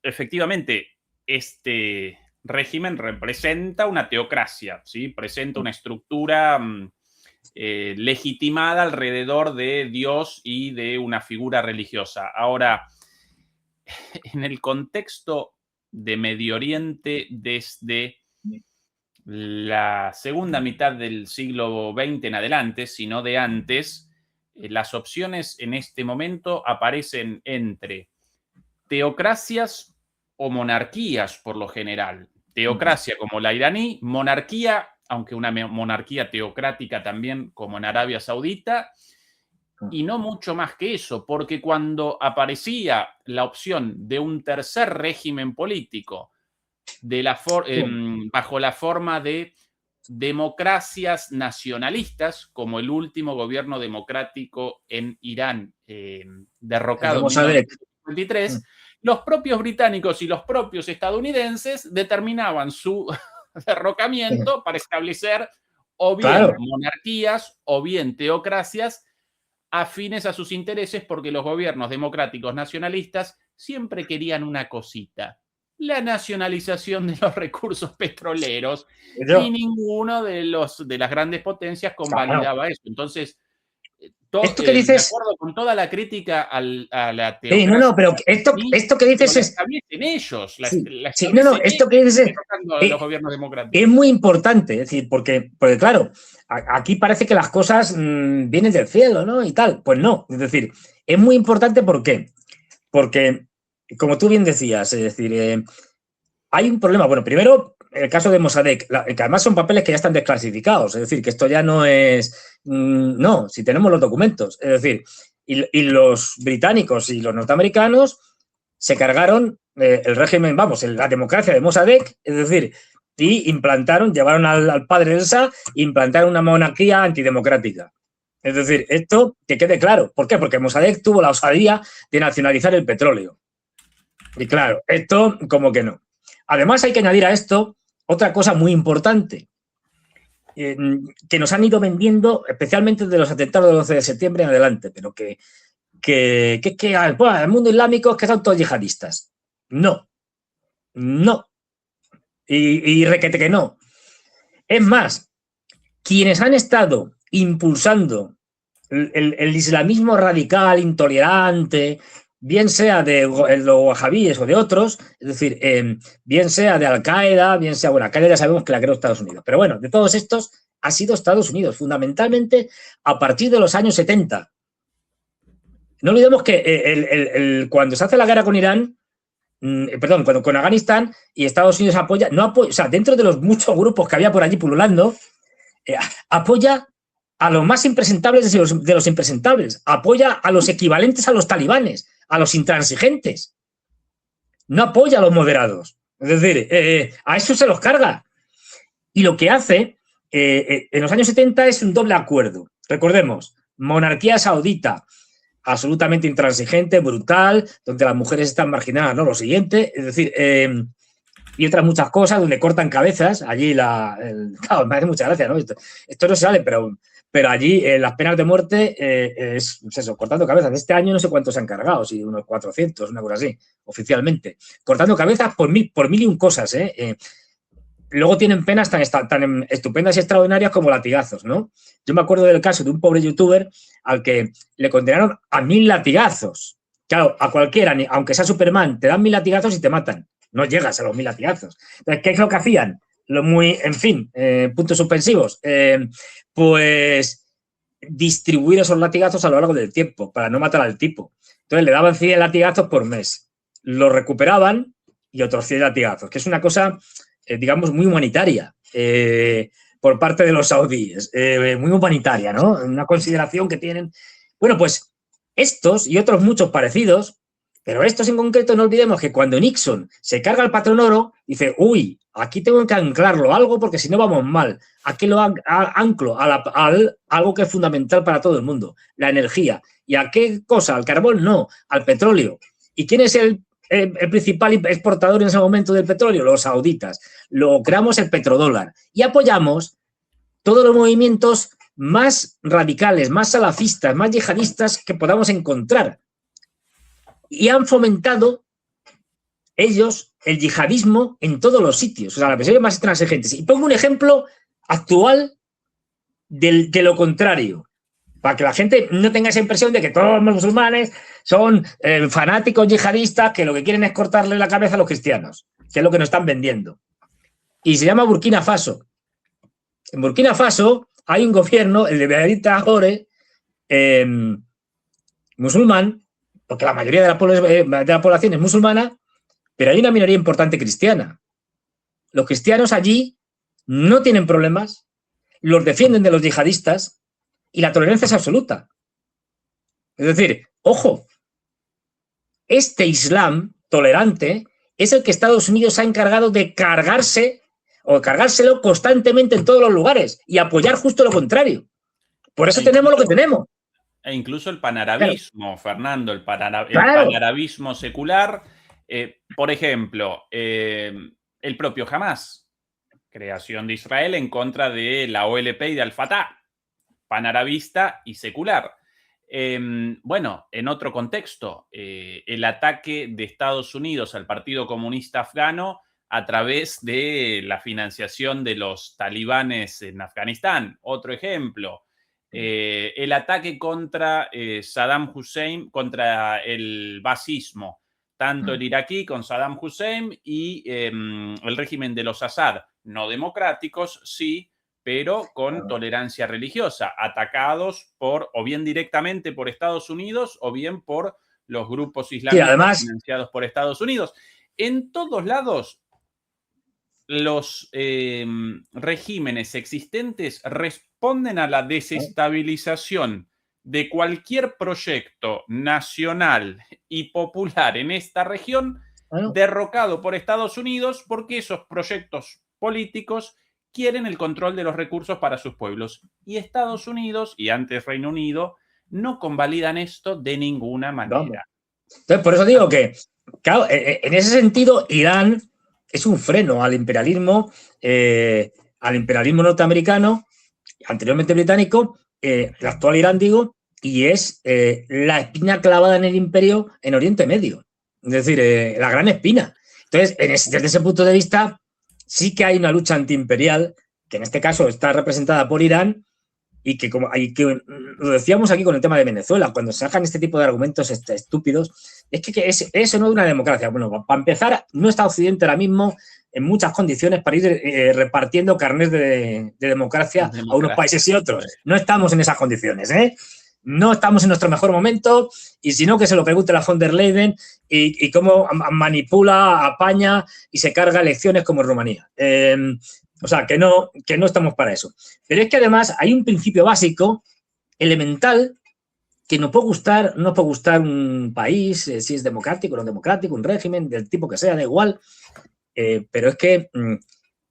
Speaker 1: efectivamente, este régimen representa una teocracia, ¿sí? Presenta una estructura legitimada alrededor de Dios y de una figura religiosa. Ahora, en el contexto de Medio Oriente, desde la segunda mitad del siglo XX en adelante, si no de antes, las opciones en este momento aparecen entre teocracias o monarquías, por lo general. Teocracia como la iraní, monarquía, aunque una monarquía teocrática también como en Arabia Saudita, y no mucho más que eso, porque cuando aparecía la opción de un tercer régimen político bajo la forma de democracias nacionalistas, como el último gobierno democrático en Irán, derrocado en 1953, los propios británicos y los propios estadounidenses determinaban su derrocamiento para establecer o bien monarquías o bien teocracias afines a sus intereses, porque los gobiernos democráticos nacionalistas siempre querían una cosita: la nacionalización de los recursos petroleros, y ninguno de las grandes potencias convalidaba eso. Entonces,
Speaker 2: esto que dices,
Speaker 1: de acuerdo con toda la crítica a la teocracia.
Speaker 2: Sí, pero esto que dices es...
Speaker 1: establecen ellos.
Speaker 2: Esto que dices
Speaker 1: los gobiernos democráticos.
Speaker 2: Es muy importante, es decir, porque claro, aquí parece que las cosas vienen del cielo, ¿no? Y tal. Pues no, es decir, es muy importante. ¿Por qué? Porque, como tú bien decías, es decir, hay un problema. Bueno, primero, el caso de Mossadegh, que además son papeles que ya están desclasificados, es decir, que esto ya no es... No, si tenemos los documentos, es decir, y los británicos y los norteamericanos se cargaron el régimen, la democracia de Mossadegh, es decir, y llevaron al padre del Shah, implantaron una monarquía antidemocrática. Es decir, esto que quede claro. ¿Por qué? Porque Mossadegh tuvo la osadía de nacionalizar el petróleo. Y claro, esto como que no. Además, hay que añadir a esto otra cosa muy importante, que nos han ido vendiendo, especialmente de los atentados del 11 de septiembre en adelante, pero que el mundo islámico es que son todos yihadistas. No. Y requete que no. Es más, quienes han estado impulsando el islamismo radical, intolerante, bien sea de los wahabíes o de otros, es decir, bien sea de Al-Qaeda, bien sea, Al-Qaeda ya sabemos que la creó Estados Unidos, pero bueno, de todos estos ha sido Estados Unidos, fundamentalmente a partir de los años 70. No olvidemos que cuando se hace la guerra con Irán, con Afganistán, y Estados Unidos apoya, dentro de los muchos grupos que había por allí pululando, apoya a los más impresentables de los impresentables, apoya a los equivalentes a los talibanes, a los intransigentes, no apoya a los moderados. Es decir, a eso se los carga. Y lo que hace en los años 70 es un doble acuerdo. Recordemos, Monarquía saudita, absolutamente intransigente, brutal, donde las mujeres están marginadas, ¿no? Lo siguiente, es decir, y otras muchas cosas donde cortan cabezas. Allí claro, me hace mucha gracia, ¿no? Esto no se sale, pero allí las penas de muerte es eso, cortando cabezas. Este año no sé cuántos se han cargado, si unos 400, una cosa así, oficialmente. Cortando cabezas por mil y un cosas, Luego tienen penas tan estupendas y extraordinarias como latigazos, ¿no? Yo me acuerdo del caso de un pobre youtuber al que le condenaron a 1000 latigazos. Claro, a cualquiera, aunque sea Superman, te dan 1000 latigazos y te matan. No llegas a los 1000 latigazos. Entonces, ¿qué es lo que hacían? En fin, puntos suspensivos. Pues distribuir esos latigazos a lo largo del tiempo para no matar al tipo. Entonces, le daban 100 latigazos por mes. Lo recuperaban y otros 100 latigazos, que es una cosa, digamos, muy humanitaria por parte de los saudíes. Muy humanitaria, ¿no? Una consideración que tienen. Bueno, pues estos y otros muchos parecidos. Pero estos en concreto, no olvidemos que cuando Nixon se carga el patrón oro, dice, uy, aquí tengo que anclarlo a algo porque si no vamos mal. Aquí lo anclo a algo que es fundamental para todo el mundo, la energía. ¿Y a qué cosa? ¿Al carbón? No, al petróleo. ¿Y quién es el principal exportador en ese momento del petróleo? Los sauditas. Lo creamos el petrodólar y apoyamos todos los movimientos más radicales, más salafistas, más yihadistas que podamos encontrar. Y han fomentado ellos el yihadismo en todos los sitios, o sea, las versiones más intransigentes. Y pongo un ejemplo actual de lo contrario, para que la gente no tenga esa impresión de que todos los musulmanes son fanáticos yihadistas que lo que quieren es cortarle la cabeza a los cristianos, que es lo que nos están vendiendo. Y se llama Burkina Faso. En Burkina Faso hay un gobierno, el de Ibrahim Traoré, musulmán, porque la mayoría de la población es musulmana, pero hay una minoría importante cristiana. Los cristianos allí no tienen problemas, los defienden de los yihadistas y la tolerancia es absoluta. Es decir, ojo, este Islam tolerante es el que Estados Unidos ha encargado de cargarse o cargárselo constantemente en todos los lugares y apoyar justo lo contrario. Por eso tenemos lo que tenemos.
Speaker 1: E incluso el panarabismo, claro. Fernando, el
Speaker 2: claro.
Speaker 1: panarabismo secular. Por ejemplo, el propio Hamas, creación de Israel en contra de la OLP y de Al-Fatah, panarabista y secular. Bueno, en otro contexto, el ataque de Estados Unidos al Partido Comunista Afgano a través de la financiación de los talibanes en Afganistán. Otro ejemplo. El ataque contra Saddam Hussein, contra el basismo, tanto el iraquí con Saddam Hussein y el régimen de los Assad, no democráticos, sí, pero con tolerancia religiosa, atacados o bien directamente por Estados Unidos o bien por los grupos islámicos financiados por Estados Unidos. En todos lados, los regímenes existentes responden a la desestabilización de cualquier proyecto nacional y popular en esta región derrocado por Estados Unidos porque esos proyectos políticos quieren el control de los recursos para sus pueblos. Y Estados Unidos, y antes Reino Unido, no convalidan esto de ninguna manera.
Speaker 2: Entonces, por eso digo que, claro, en ese sentido, Irán es un freno al imperialismo norteamericano, anteriormente británico, el actual Irán, digo, y es la espina clavada en el imperio en Oriente Medio. Es decir, la gran espina. Entonces, desde ese punto de vista, sí que hay una lucha antiimperial, que en este caso está representada por Irán, y que lo decíamos aquí con el tema de Venezuela, cuando sacan este tipo de argumentos estúpidos, es que eso no es una democracia. Bueno, para empezar, no está Occidente ahora mismo en muchas condiciones para ir repartiendo carnés de democracia a unos países y otros. No estamos en esas condiciones, No estamos en nuestro mejor momento, y si no, que se lo pregunte la von der Leyen y cómo manipula, apaña y se carga elecciones como en Rumanía. O sea, que no estamos para eso. Pero es que además hay un principio básico, elemental, que nos puede gustar un país, si es democrático o no democrático, un régimen del tipo que sea, da igual. Pero es que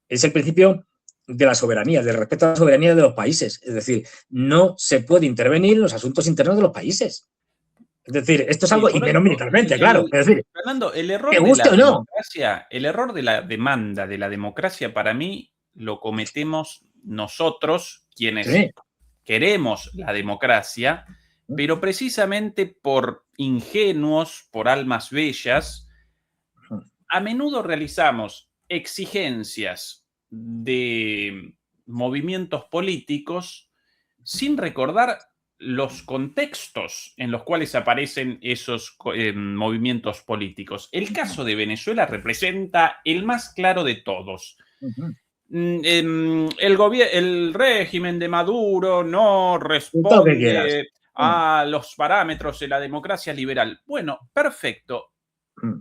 Speaker 2: es el principio de la soberanía, del respeto a la soberanía de los países. Es decir, no se puede intervenir en los asuntos internos de los países. Es decir, esto es algo, y menos militarmente, claro. Es decir,
Speaker 1: Fernando, el
Speaker 2: te
Speaker 1: error de
Speaker 2: guste
Speaker 1: la
Speaker 2: o no.
Speaker 1: democracia, el error de la demanda de la democracia, para mí, lo cometemos nosotros, quienes
Speaker 2: Sí.
Speaker 1: queremos la democracia, pero precisamente por ingenuos, por almas bellas, a menudo realizamos exigencias de movimientos políticos sin recordar los contextos en los cuales aparecen esos movimientos políticos. El caso de Venezuela representa el más claro de todos. El régimen de Maduro no responde a los parámetros de la democracia liberal. Bueno, perfecto.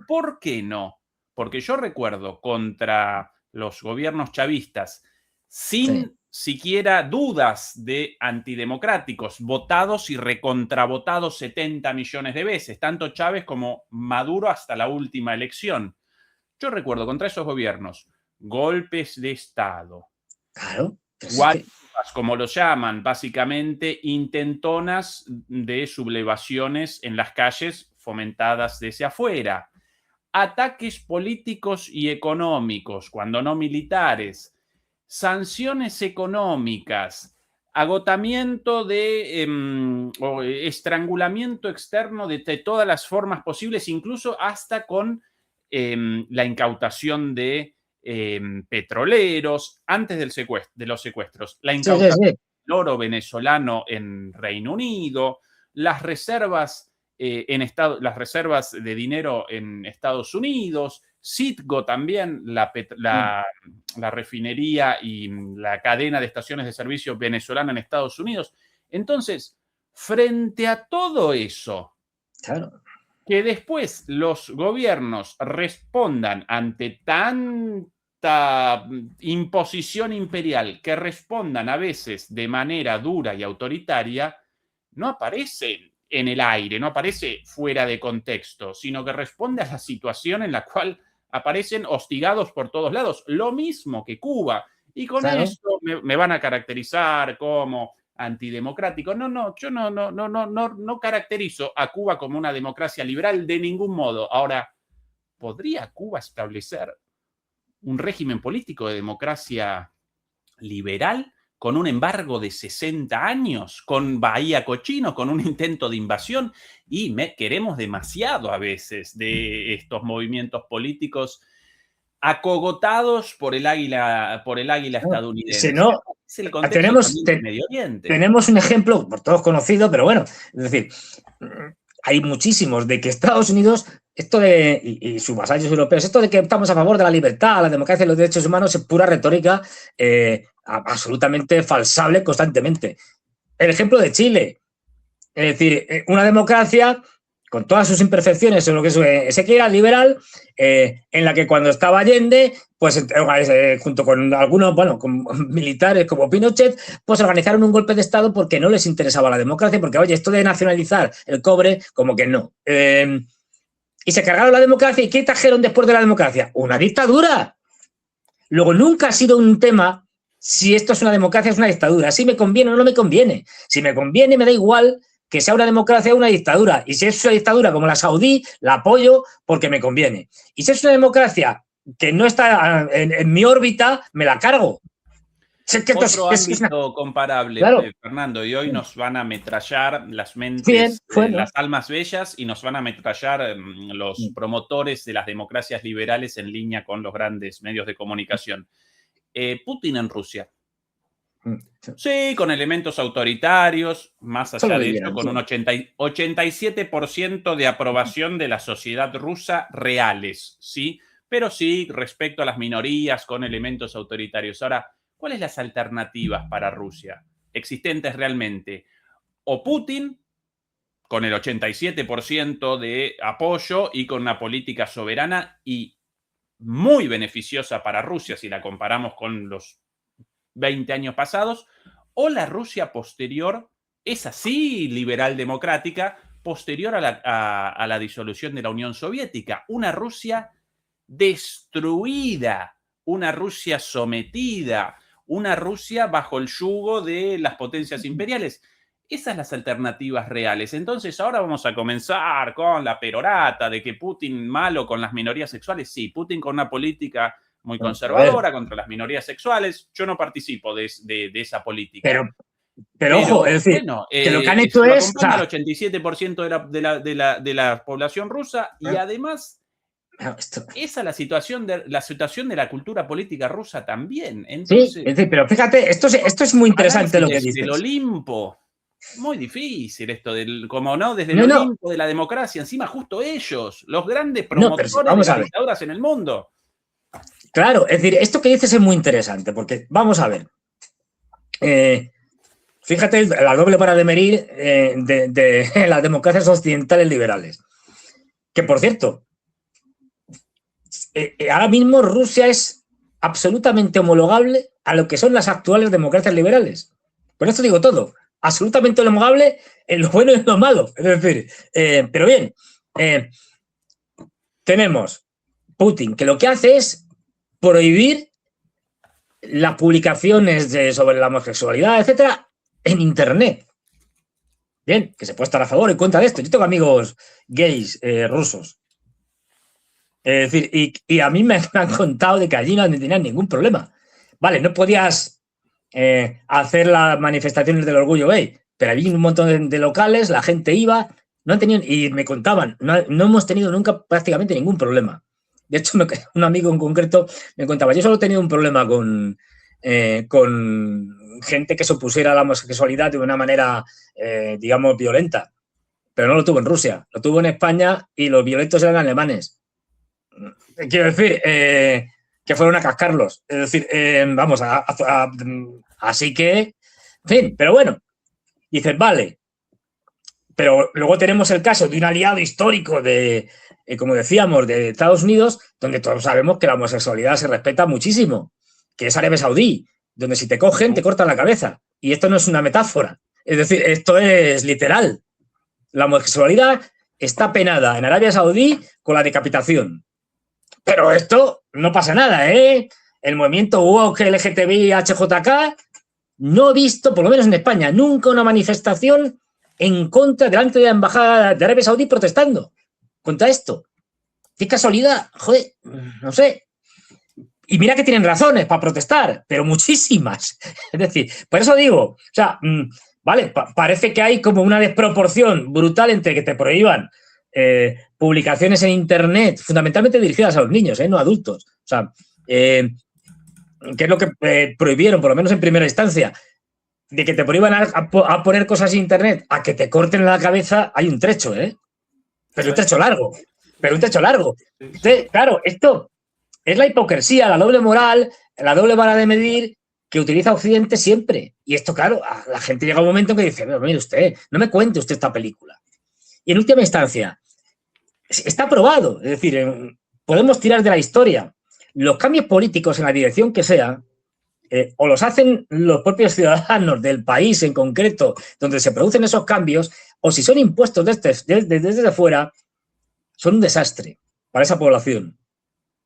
Speaker 1: ¿Por qué no? Porque yo recuerdo contra los gobiernos chavistas, sin siquiera dudas de antidemocráticos, votados y recontravotados 70 millones de veces, tanto Chávez como Maduro hasta la última elección. Yo recuerdo contra esos gobiernos golpes de Estado,
Speaker 2: claro,
Speaker 1: como lo llaman, básicamente intentonas de sublevaciones en las calles fomentadas desde afuera, ataques políticos y económicos, cuando no militares, sanciones económicas, agotamiento o estrangulamiento externo de todas las formas posibles, incluso hasta con la incautación de petroleros antes de los secuestros, la incautación del oro venezolano en Reino Unido, las reservas las reservas de dinero en Estados Unidos, Citgo también, la refinería y la cadena de estaciones de servicio venezolana en Estados Unidos. Entonces, frente a todo eso,
Speaker 2: claro,
Speaker 1: que después los gobiernos respondan ante tanta imposición imperial, que respondan a veces de manera dura y autoritaria, no aparecen en el aire, no aparece fuera de contexto, sino que responde a la situación en la cual aparecen hostigados por todos lados. Lo mismo que Cuba. Y con esto me van a caracterizar como antidemocrático. No, yo no caracterizo a Cuba como una democracia liberal de ningún modo. Ahora, ¿podría Cuba establecer un régimen político de democracia liberal con un embargo de 60 años, con Bahía Cochino, con un intento de invasión? Y queremos demasiado a veces de estos movimientos políticos acogotados por el águila estadounidense.
Speaker 2: No,
Speaker 1: es el contexto del Medio Oriente.
Speaker 2: Tenemos un ejemplo, por todos conocido, pero bueno, es decir, hay muchísimos de que Estados Unidos, y sus vasallos europeos, esto de que estamos a favor de la libertad, la democracia y los derechos humanos es pura retórica absolutamente falsable constantemente. El ejemplo de Chile, es decir, una democracia con todas sus imperfecciones, en lo que se quiera, liberal, en la que cuando estaba Allende, pues junto con algunos, con militares como Pinochet, pues organizaron un golpe de Estado porque no les interesaba la democracia, porque, oye, esto de nacionalizar el cobre, como que no. Y se cargaron la democracia, ¿y qué trajeron después de la democracia? Una dictadura. Luego, nunca ha sido un tema si esto es una democracia o es una dictadura. Si me conviene o no me conviene. Si me conviene, me da igual que sea una democracia o una dictadura. Y si es una dictadura como la saudí, la apoyo porque me conviene. Y si es una democracia que no está en mi órbita, me la cargo.
Speaker 1: Otro ámbito comparable, claro. Fernando, y hoy nos van a ametrallar las mentes, las almas bellas, y nos van a ametrallar los promotores de las democracias liberales en línea con los grandes medios de comunicación. Putin en Rusia. Sí, con elementos autoritarios, más allá de eso, con un 87% de aprobación de la sociedad rusa reales, ¿sí? Pero sí, respecto a las minorías, con elementos autoritarios. Ahora, ¿cuáles las alternativas para Rusia existentes realmente? O Putin, con el 87% de apoyo y con una política soberana y muy beneficiosa para Rusia si la comparamos con los 20 años pasados, o la Rusia posterior, esa sí liberal democrática, posterior a la disolución de la Unión Soviética. Una Rusia destruida, una Rusia sometida, una Rusia bajo el yugo de las potencias imperiales. Esas son las alternativas reales. Entonces ahora vamos a comenzar con la perorata de que Putin malo con las minorías sexuales. Sí, Putin con una política muy conservadora contra las minorías sexuales. Yo no participo de esa política.
Speaker 2: Pero ojo, es decir,
Speaker 1: bueno,
Speaker 2: que lo que han hecho
Speaker 1: lo
Speaker 2: es...
Speaker 1: acompaña el 87% de la población rusa y además esa es la situación de la cultura política rusa también. Entonces,
Speaker 2: sí, es decir, pero fíjate, esto es muy interesante lo que dices.
Speaker 1: Desde el Olimpo, muy difícil esto, como no, desde el Olimpo de la democracia, encima justo ellos, los grandes promotores de las dictaduras en el mundo.
Speaker 2: Claro, es decir, esto que dices es muy interesante, porque vamos a ver. Fíjate la doble vara de medir de las democracias occidentales liberales. Que, por cierto, ahora mismo Rusia es absolutamente homologable a lo que son las actuales democracias liberales. Por esto digo todo. Absolutamente homologable en lo bueno y en lo malo. Es decir, pero bien, tenemos Putin, que lo que hace es prohibir las publicaciones sobre la homosexualidad, etcétera, en Internet. Bien, que se puede estar a favor y contra de esto. Yo tengo amigos gays rusos. Es decir, y a mí me han contado de que allí no tenían ningún problema. Vale, no podías hacer las manifestaciones del orgullo gay, pero había un montón de locales, la gente iba, no tenían, y me contaban, no hemos tenido nunca prácticamente ningún problema. De hecho, un amigo en concreto me contaba, yo solo he tenido un problema con gente que se opusiera a la homosexualidad de una manera, digamos, violenta, pero no lo tuvo en Rusia, lo tuvo en España y los violentos eran alemanes. Quiero decir, que fueron a cascarlos. Es decir, vamos, así que, en fin, pero bueno, dices, vale, pero luego tenemos el caso de un aliado histórico de, como decíamos, de Estados Unidos, donde todos sabemos que la homosexualidad se respeta muchísimo, que es Arabia Saudí, donde si te cogen, te cortan la cabeza. Y esto no es una metáfora. Es decir, esto es literal. La homosexualidad está penada en Arabia Saudí con la decapitación. Pero esto no pasa nada, ¿eh? El movimiento woke LGTBI HJK no he visto, por lo menos en España, nunca una manifestación en contra delante de la embajada de Arabia Saudí protestando contra esto. Qué casualidad, joder, no sé. Y mira que tienen razones para protestar, pero muchísimas. Es decir, por eso digo, o sea, vale, parece que hay como una desproporción brutal entre que te prohíban publicaciones en Internet, fundamentalmente dirigidas a los niños, no a adultos. O sea, que es lo que prohibieron, por lo menos en primera instancia, de que te prohíban a poner cosas en Internet, a que te corten la cabeza, hay un trecho, pero un trecho largo. Entonces, claro, esto es la hipocresía, la doble moral, la doble vara de medir que utiliza Occidente siempre. Y esto, claro, a la gente llega un momento en que dice, mire usted, no me cuente usted esta película. Y en última instancia, está probado. Es decir, podemos tirar de la historia. Los cambios políticos en la dirección que sea, o los hacen los propios ciudadanos del país en concreto donde se producen esos cambios, o si son impuestos desde fuera, son un desastre para esa población.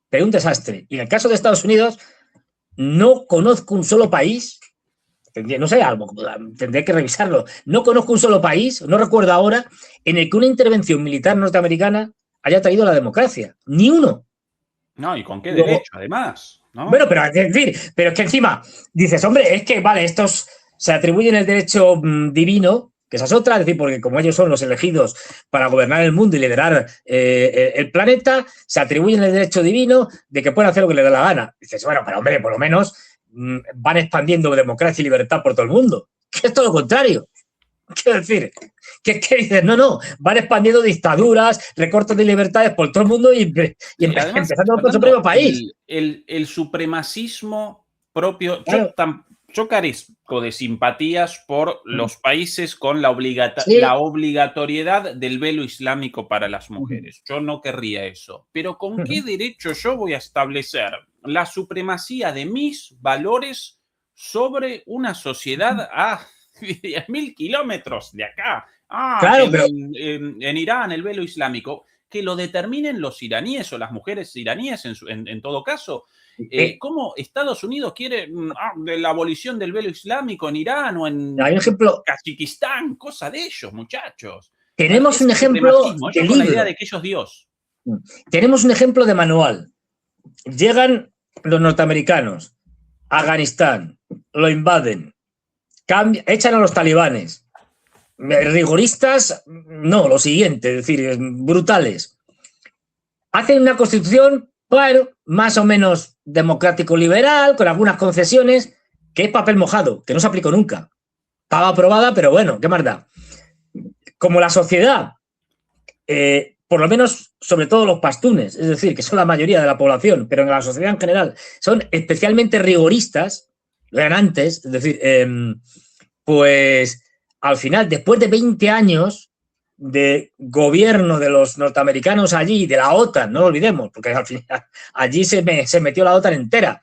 Speaker 2: Pero un desastre. Y en el caso de Estados Unidos, no conozco un solo país, no sé, tendré que revisarlo, no conozco un solo país, no recuerdo ahora, en el que una intervención militar norteamericana haya traído la democracia. Ni uno.
Speaker 1: No, ¿y con qué derecho, además? ¿No?
Speaker 2: Bueno, pero es decir, pero es que encima dices, hombre, es que, vale, estos se atribuyen el derecho divino, que esa es otra, es decir, porque como ellos son los elegidos para gobernar el mundo y liderar el planeta, se atribuyen el derecho divino de que pueden hacer lo que les dé la gana. Dices, bueno, pero hombre, por lo menos van expandiendo democracia y libertad por todo el mundo. Que es todo lo contrario. Quiero decir, que dices, no, van expandiendo dictaduras, recortes de libertades por todo el mundo y empezando por su propio país.
Speaker 1: El supremacismo propio.
Speaker 2: Claro.
Speaker 1: Yo carezco de simpatías por los países con la obligatoriedad del velo islámico para las mujeres. Yo no querría eso. Pero ¿con qué derecho yo voy a establecer la supremacía de mis valores sobre una sociedad a 10.000 kilómetros de acá?
Speaker 2: Claro, pero
Speaker 1: en Irán, el velo islámico, que lo determinen los iraníes o las mujeres iraníes en todo caso. ¿Cómo Estados Unidos quiere de la abolición del velo islámico en Irán o en
Speaker 2: Hay un ejemplo.
Speaker 1: Kazajistán? Cosa de ellos, muchachos.
Speaker 2: Tenemos un ejemplo de
Speaker 1: con la idea
Speaker 2: libro.
Speaker 1: de que ellos Dios.
Speaker 2: Tenemos un ejemplo de manual. Llegan los norteamericanos a Afganistán, lo invaden, echan a los talibanes. Rigoristas, no, lo siguiente, es decir, brutales. Hacen una constitución, bueno, más o menos democrático-liberal, con algunas concesiones, que es papel mojado, que no se aplicó nunca. Estaba aprobada, pero bueno, ¿qué más da? Como la sociedad, por lo menos, sobre todo los pastunes, es decir, que son la mayoría de la población, pero en la sociedad en general, son especialmente rigoristas, lo eran antes, es decir, pues al final, después de 20 años de gobierno de los norteamericanos allí, de la OTAN, no lo olvidemos, porque al final allí se metió la OTAN entera,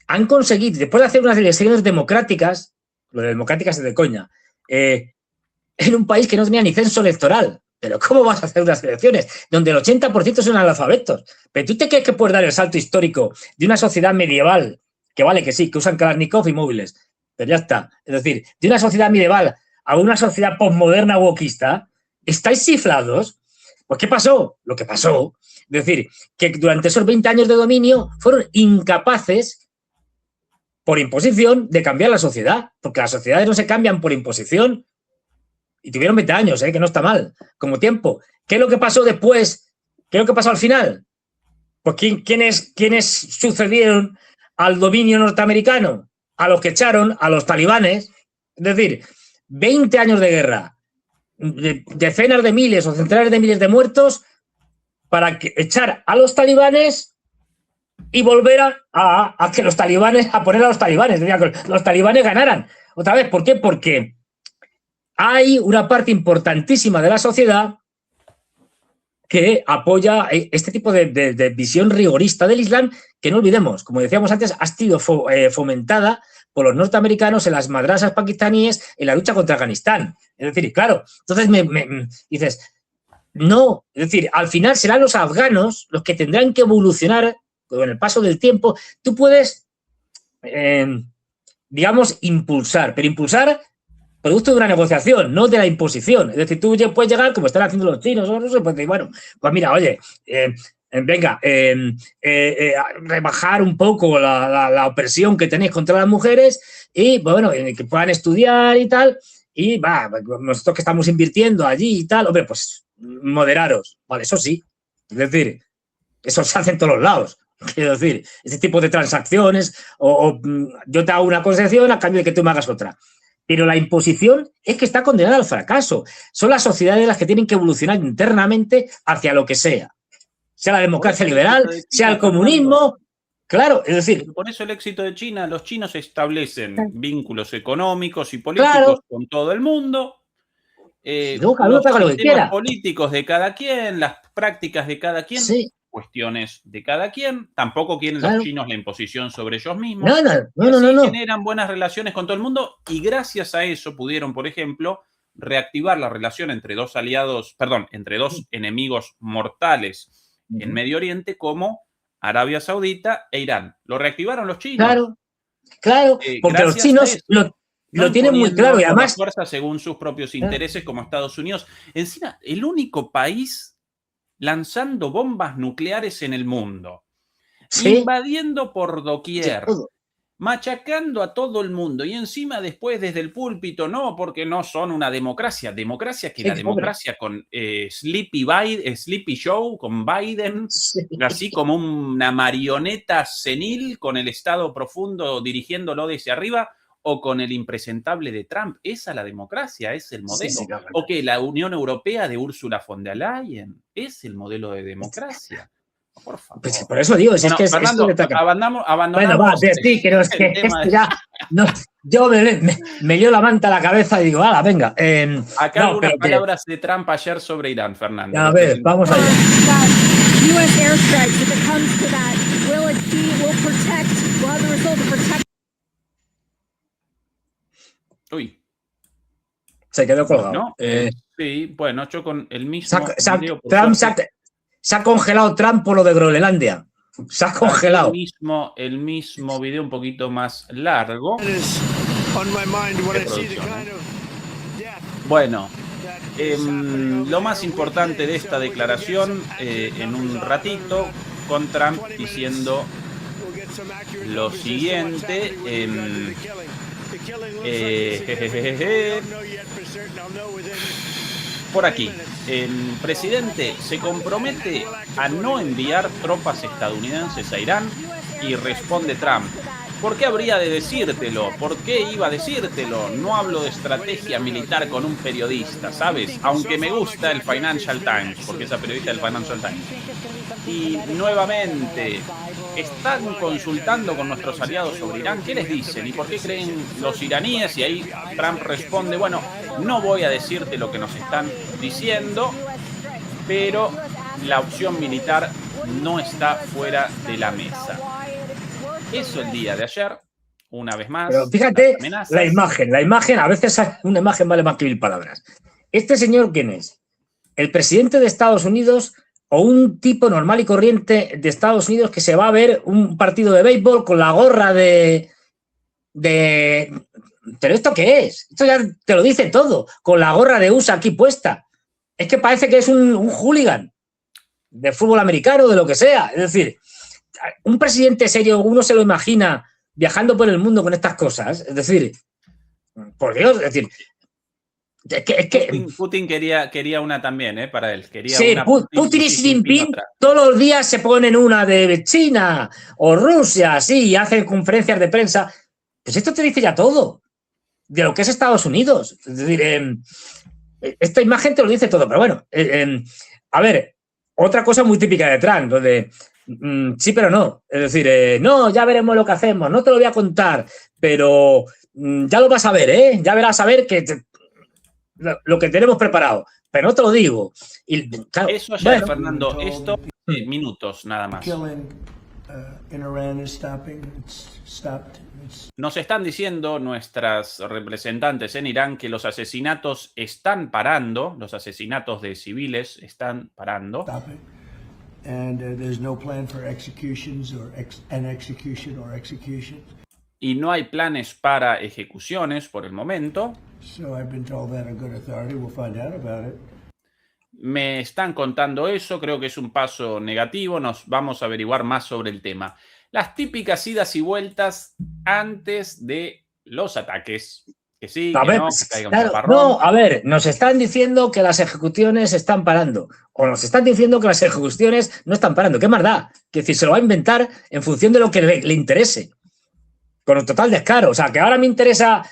Speaker 2: han conseguido, después de hacer unas elecciones democráticas, lo de democráticas es de coña, en un país que no tenía ni censo electoral. Pero ¿cómo vas a hacer unas elecciones donde el 80% son analfabetos? ¿Pero tú te crees que puedes dar el salto histórico de una sociedad medieval, que vale que sí, que usan Kalashnikov y móviles, pero ya está? Es decir, de una sociedad medieval a una sociedad postmoderna wokista, ¿estáis ciflados? Pues ¿qué pasó? Lo que pasó. Es decir, que durante esos 20 años de dominio fueron incapaces, por imposición, de cambiar la sociedad, porque las sociedades no se cambian por imposición. Y tuvieron 20 años, que no está mal, como tiempo. ¿Qué es lo que pasó después? ¿Qué es lo que pasó al final? Pues ¿quiénes sucedieron al dominio norteamericano? A los que echaron, a los talibanes. Es decir, 20 años de guerra, decenas de miles o centenares de miles de muertos para echar a los talibanes y volver a que los talibanes, a poner a los talibanes, que los talibanes ganaran. Otra vez, ¿por qué? Porque hay una parte importantísima de la sociedad que apoya este tipo de visión rigorista del Islam, que no olvidemos, como decíamos antes, ha sido fomentada por los norteamericanos en las madrasas pakistaníes en la lucha contra Afganistán. Es decir, claro, entonces dices, no, es decir, al final serán los afganos los que tendrán que evolucionar con el paso del tiempo. Tú puedes, digamos, impulsar, pero impulsar producto de una negociación, no de la imposición. Es decir, tú puedes llegar, como están haciendo los chinos, o no sé, pues bueno, pues mira, oye, venga, rebajar un poco la opresión que tenéis contra las mujeres y, bueno, que puedan estudiar y tal, y va, nosotros que estamos invirtiendo allí y tal, hombre, pues moderaros, vale, eso sí. Es decir, eso se hace en todos los lados. Quiero decir, ese tipo de transacciones, o yo te hago una concesión a cambio de que tú me hagas otra. Pero la imposición es que está condenada al fracaso. Son las sociedades las que tienen que evolucionar internamente hacia lo que sea la democracia liberal, sea el comunismo. Claro, es decir...
Speaker 1: Por eso el éxito de China, los chinos establecen vínculos económicos y políticos con todo el mundo. Los sistemas políticos de cada quien, las prácticas de cada quien, cuestiones de cada quien. Tampoco quieren los chinos la imposición sobre ellos mismos. No. Generan buenas relaciones con todo el mundo y gracias a eso pudieron, por ejemplo, reactivar la relación entre dos enemigos mortales en Medio Oriente como Arabia Saudita e Irán. Lo reactivaron los chinos.
Speaker 2: Claro, porque los chinos lo tienen muy claro y además...
Speaker 1: fuerza según sus propios intereses como Estados Unidos. Encima, el único país lanzando bombas nucleares en el mundo, invadiendo por doquier, machacando a todo el mundo y encima después desde el púlpito, no, porque no son una democracia que la democracia con Sleepy Show, con Biden, así como una marioneta senil con el Estado profundo dirigiéndolo desde arriba, o con el impresentable de Trump. Esa es la democracia, es el modelo. O que la Unión Europea de Úrsula von der Leyen es el modelo de democracia. Por favor.
Speaker 2: Pues por eso digo, es que
Speaker 1: Fernando, abandonamos.
Speaker 2: Bueno, va, sí, que es que esto ya... No, yo me dio la manta a la cabeza y digo, ¡hala, venga!
Speaker 1: Acá algunas palabras de Trump ayer sobre Irán, Fernando.
Speaker 2: A ver, vamos allá.
Speaker 4: U.S. airstrikes, if it comes to that, will have the result of protect.
Speaker 1: Uy.
Speaker 2: Se quedó colgado.
Speaker 1: ¿No? Sí, bueno, yo con el mismo...
Speaker 2: Trump se ha congelado Trump por lo de Groenlandia. Se ha congelado.
Speaker 1: El mismo video un poquito más largo. Bueno, lo más importante de esta declaración en un ratito, con Trump diciendo lo siguiente. Por aquí, el presidente se compromete a no enviar tropas estadounidenses a Irán y responde Trump: ¿por qué habría de decírtelo? ¿Por qué iba a decírtelo? No hablo de estrategia militar con un periodista, ¿sabes? Aunque me gusta el Financial Times, porque esa periodista del Financial Times. Y nuevamente, ¿están consultando con nuestros aliados sobre Irán? ¿Qué les dicen? ¿Y por qué creen los iraníes? Y ahí Trump responde: bueno, no voy a decirte lo que nos están diciendo, pero la opción militar no está fuera de la mesa. Eso el día de ayer, una vez más.
Speaker 2: Pero fíjate la imagen, a veces una imagen vale más que 1000 palabras. ¿Este señor quién es? ¿El presidente de Estados Unidos o un tipo normal y corriente de Estados Unidos que se va a ver un partido de béisbol con la gorra de... ¿Pero esto qué es? Esto ya te lo dice todo, con la gorra de USA aquí puesta. Es que parece que es un hooligan de fútbol americano, de lo que sea. Es decir, un presidente serio, uno se lo imagina viajando por el mundo con estas cosas. Es decir, por Dios, es decir...
Speaker 1: Putin quería una también, para él. Quería
Speaker 2: sí,
Speaker 1: una
Speaker 2: Putin y Xi Jinping todos los días se ponen una de China o Rusia, sí, y hacen conferencias de prensa. Pues esto te dice ya todo de lo que es Estados Unidos. Es decir, esta imagen te lo dice todo. Pero bueno, a ver, otra cosa muy típica de Trump, donde sí, pero no. Es decir, no, ya veremos lo que hacemos, no te lo voy a contar, pero ya lo vas a ver, ¿eh? Ya verás a ver que... lo que tenemos preparado, pero no te lo digo. Y, claro,
Speaker 1: eso ayer, bueno, Fernando, esto minutos nada más. Nos están diciendo nuestras representantes en Irán que los asesinatos están parando, los asesinatos de civiles están parando. Y no hay planes para ejecuciones por el momento. Me están contando eso, creo que es un paso negativo, nos vamos a averiguar más sobre el tema. Las típicas idas y vueltas antes de los ataques. Que sí, que no, que caiga un chaparrón.
Speaker 2: No, a ver, nos están diciendo que las ejecuciones están parando, o nos están diciendo que las ejecuciones no están parando. ¿Qué más da? Que decir, se lo va a inventar en función de lo que le interese. Con un total descaro. O sea, que ahora me interesa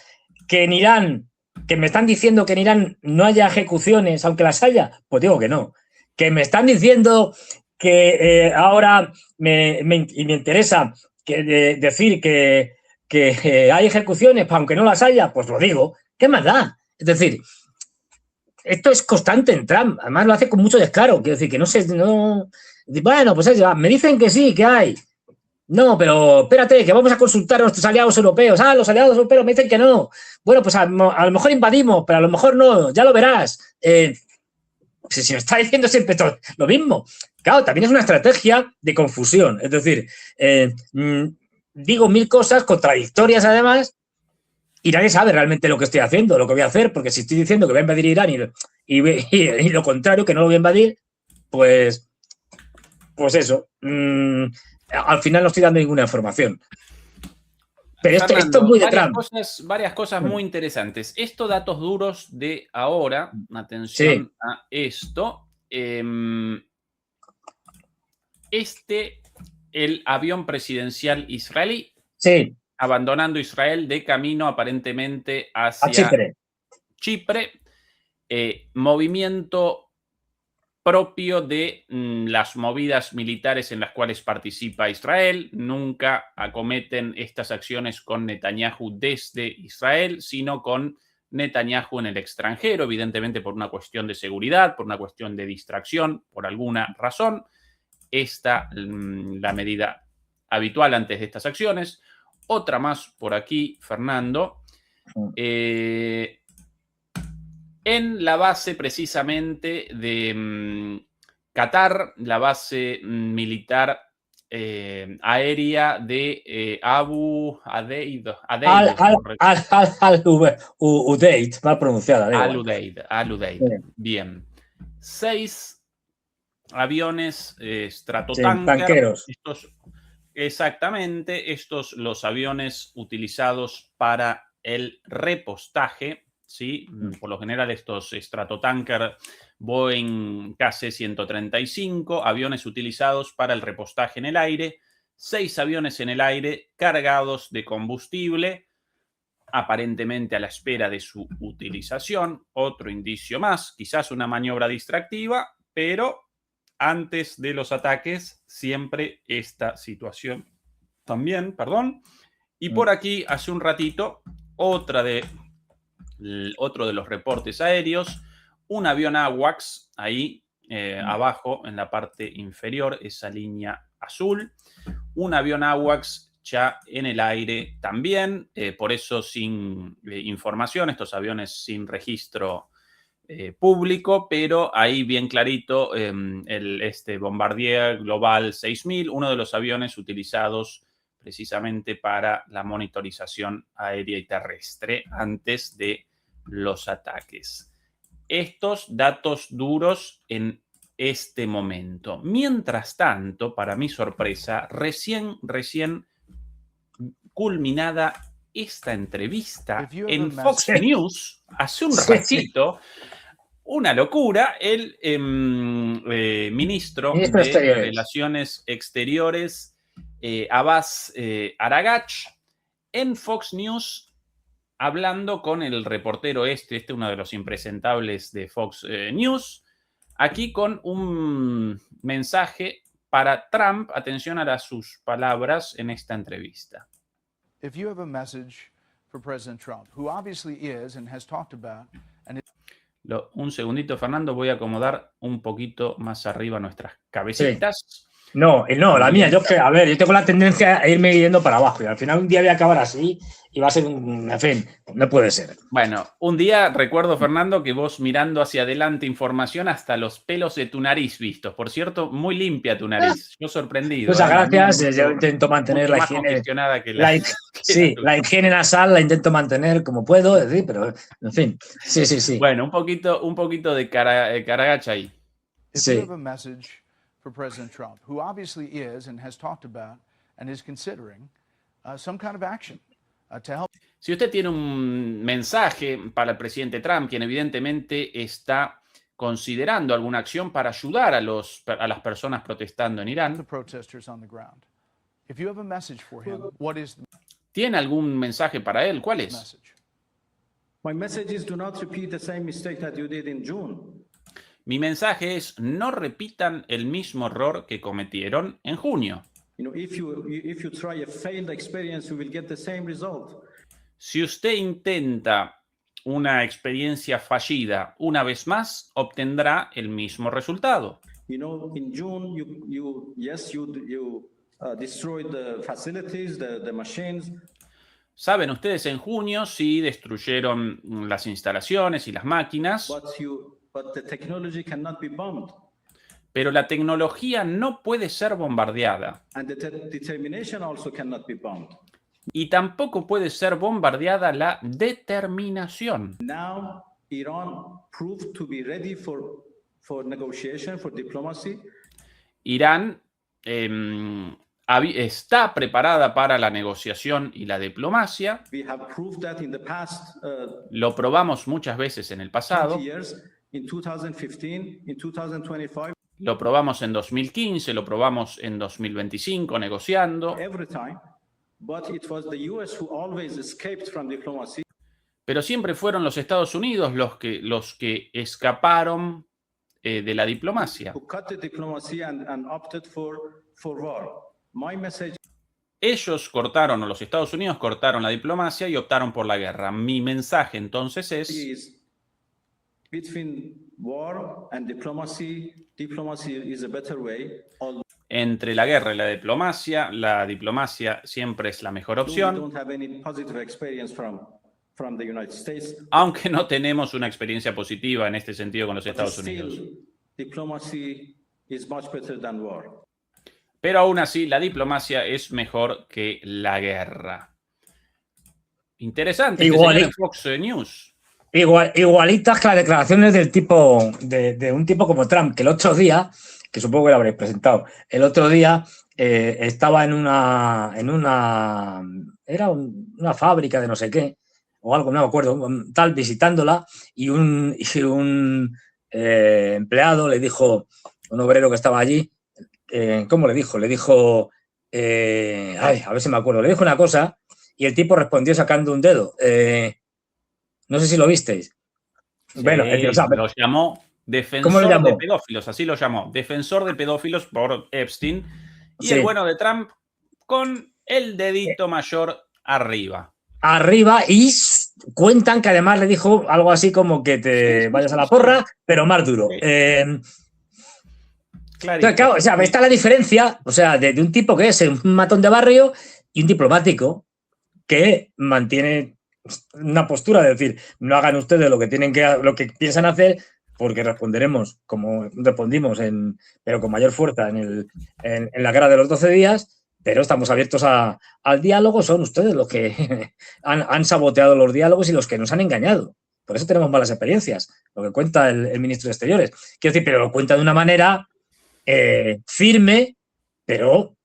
Speaker 2: que en Irán, que me están diciendo que en Irán no haya ejecuciones, aunque las haya, pues digo que no. Que me están diciendo que ahora me interesa decir que hay ejecuciones, aunque no las haya, pues lo digo. ¿Qué más da? Es decir, esto es constante en Trump. Además lo hace con mucho descaro. Quiero decir, que no sé, no... Bueno, pues me dicen que sí, que hay. No, pero espérate, que vamos a consultar a nuestros aliados europeos. Ah, los aliados europeos me dicen que no. Bueno, pues a lo mejor invadimos, pero a lo mejor no, ya lo verás. Si me está diciendo siempre todo lo mismo. Claro, también es una estrategia de confusión. Es decir, digo 1000 cosas contradictorias además y nadie sabe realmente lo que estoy haciendo, lo que voy a hacer, porque si estoy diciendo que voy a invadir Irán y lo contrario, que no lo voy a invadir, pues eso. Al final no estoy dando ninguna información. Pero Fernando, esto es muy de Trump.
Speaker 1: Varias cosas muy interesantes. Estos datos duros de ahora, atención a esto. El avión presidencial israelí, abandonando Israel de camino aparentemente hacia Chipre. Movimiento propio de las movidas militares en las cuales participa Israel. Nunca acometen estas acciones con Netanyahu desde Israel, sino con Netanyahu en el extranjero, evidentemente por una cuestión de seguridad, por una cuestión de distracción, por alguna razón. Esta la medida habitual antes de estas acciones. Otra más por aquí, Fernando. En la base precisamente de Qatar, la base militar aérea de Abu Udeid.
Speaker 2: Udeid, mal pronunciada.
Speaker 1: Al Udeid. Bien. 6 aviones Stratotanker.
Speaker 2: Tanqueros.
Speaker 1: Exactamente, estos los aviones utilizados para el repostaje, ¿sí? Por lo general estos Stratotanker Boeing KC-135, aviones utilizados para el repostaje en el aire, 6 aviones en el aire cargados de combustible, aparentemente a la espera de su utilización. Otro indicio más, quizás una maniobra distractiva, pero antes de los ataques, siempre esta situación también, perdón. Y por aquí, hace un ratito, otro de los reportes aéreos, un avión AWACS, ahí abajo, en la parte inferior, esa línea azul, un avión AWACS ya en el aire también, por eso sin información, estos aviones sin registro público, pero ahí bien clarito este Bombardier Global 6000, uno de los aviones utilizados precisamente para la monitorización aérea y terrestre antes de los ataques. Estos datos duros en este momento. Mientras tanto, para mi sorpresa, recién culminada esta entrevista en Fox News, hace un ratito, una locura, el ministro de Relaciones Exteriores, Abbas Araghchi, en Fox News, hablando con el reportero uno de los impresentables de Fox News, aquí con un mensaje para Trump. Atención a sus palabras en esta entrevista.
Speaker 5: If you have a message for President Trump, who obviously is and has talked about,
Speaker 1: un segundito, Fernando, voy a acomodar un poquito más arriba nuestras cabecitas.
Speaker 2: Sí. No, la mía, yo tengo la tendencia a irme yendo para abajo y al final un día voy a acabar así y va a ser en fin, no puede ser.
Speaker 1: Bueno, un día recuerdo, Fernando, que vos mirando hacia adelante información hasta los pelos de tu nariz vistos. Por cierto, muy limpia tu nariz. Yo sorprendido.
Speaker 2: Muchas gracias. Yo intento mantener la higiene. La higiene nasal la intento mantener como puedo, decir, pero en fin. Sí.
Speaker 1: Bueno, un poquito de caragacha ahí.
Speaker 5: Sí. For President Trump, who obviously is and has talked about and is considering some kind of action to help.
Speaker 1: Si usted tiene un mensaje para el presidente Trump, quien evidentemente está considerando alguna acción para ayudar a las personas protestando en Irán,
Speaker 5: the protesters on the ground. If you have a message for him, what is the
Speaker 1: ¿tiene algún mensaje para él? ¿Cuál es?
Speaker 5: message?
Speaker 6: My message is do not repeat the same mistake that you did in June.
Speaker 1: Mi mensaje es: no repitan el mismo error que cometieron en junio.
Speaker 6: If you try a failed experience, you will get the same result.
Speaker 1: Si usted intenta una experiencia fallida una vez más, obtendrá el mismo resultado.
Speaker 6: In June, you destroyed the facilities, the machines.
Speaker 1: Saben ustedes, en junio sí destruyeron las instalaciones y las máquinas.
Speaker 6: But the technology cannot be bombed.
Speaker 1: Pero la tecnología no puede ser bombardeada.
Speaker 6: And the determination also cannot be bombed.
Speaker 1: Y tampoco puede ser bombardeada la determinación.
Speaker 6: Now, Iran proved to be ready for negotiation, for diplomacy.
Speaker 1: Irán está preparada para la negociación y la diplomacia.
Speaker 6: We have proved that in the past,
Speaker 1: lo probamos muchas veces en el pasado.
Speaker 6: 20 years. In 2015, in 2025,
Speaker 1: lo probamos en 2015, lo probamos en 2025 negociando.
Speaker 6: Every time, but it was the US who always escaped from diplomacy.
Speaker 1: Pero siempre fueron los Estados Unidos los que escaparon de la diplomacia.
Speaker 6: Who cut the diplomacy and opted for war. My message.
Speaker 1: Ellos cortaron, o los Estados Unidos cortaron la diplomacia y optaron por la guerra. Mi mensaje entonces es:
Speaker 6: between war and diplomacy is a better way.
Speaker 1: Entre la guerra y la diplomacia siempre es la mejor opción.
Speaker 6: We don't have any positive experience from the United States.
Speaker 1: Aunque no tenemos una experiencia positiva en este sentido con los Estados Unidos.
Speaker 6: Diplomacy is much better than war.
Speaker 1: Pero aún así, la diplomacia es mejor que la guerra. Interesante,
Speaker 2: Igual,
Speaker 1: señor en Fox News.
Speaker 2: igualitas que las declaraciones del tipo, de un tipo como Trump, que el otro día, que supongo que lo habréis presentado, el otro día estaba en una una fábrica de no sé qué, o algo, no me acuerdo, tal, visitándola, y un empleado le dijo, un obrero que estaba allí, ¿cómo le dijo? Le dijo, a ver si me acuerdo, le dijo una cosa y el tipo respondió sacando un dedo. No sé si lo visteis.
Speaker 1: Sí,
Speaker 2: Bueno, o sea,
Speaker 1: lo llamó
Speaker 2: ¿cómo lo
Speaker 1: defensor de
Speaker 2: llamó?
Speaker 1: pedófilos, así lo llamó, defensor de pedófilos por Epstein. Y
Speaker 2: Sí.
Speaker 1: el bueno de Trump con el dedito mayor arriba.
Speaker 2: Arriba y cuentan que además le dijo algo así como que te vayas a la porra, pero más duro.
Speaker 1: Sí.
Speaker 2: Entonces, claro, o sea, está la diferencia, o sea, de un tipo que es un matón de barrio y un diplomático que mantiene una postura de decir, no hagan ustedes lo que piensan hacer, porque responderemos como respondimos, pero con mayor fuerza en la guerra de los 12 días, pero estamos abiertos al diálogo, son ustedes los que han saboteado los diálogos y los que nos han engañado. Por eso tenemos malas experiencias, lo que cuenta el ministro de Exteriores. Quiero decir, pero lo cuenta de una manera firme, pero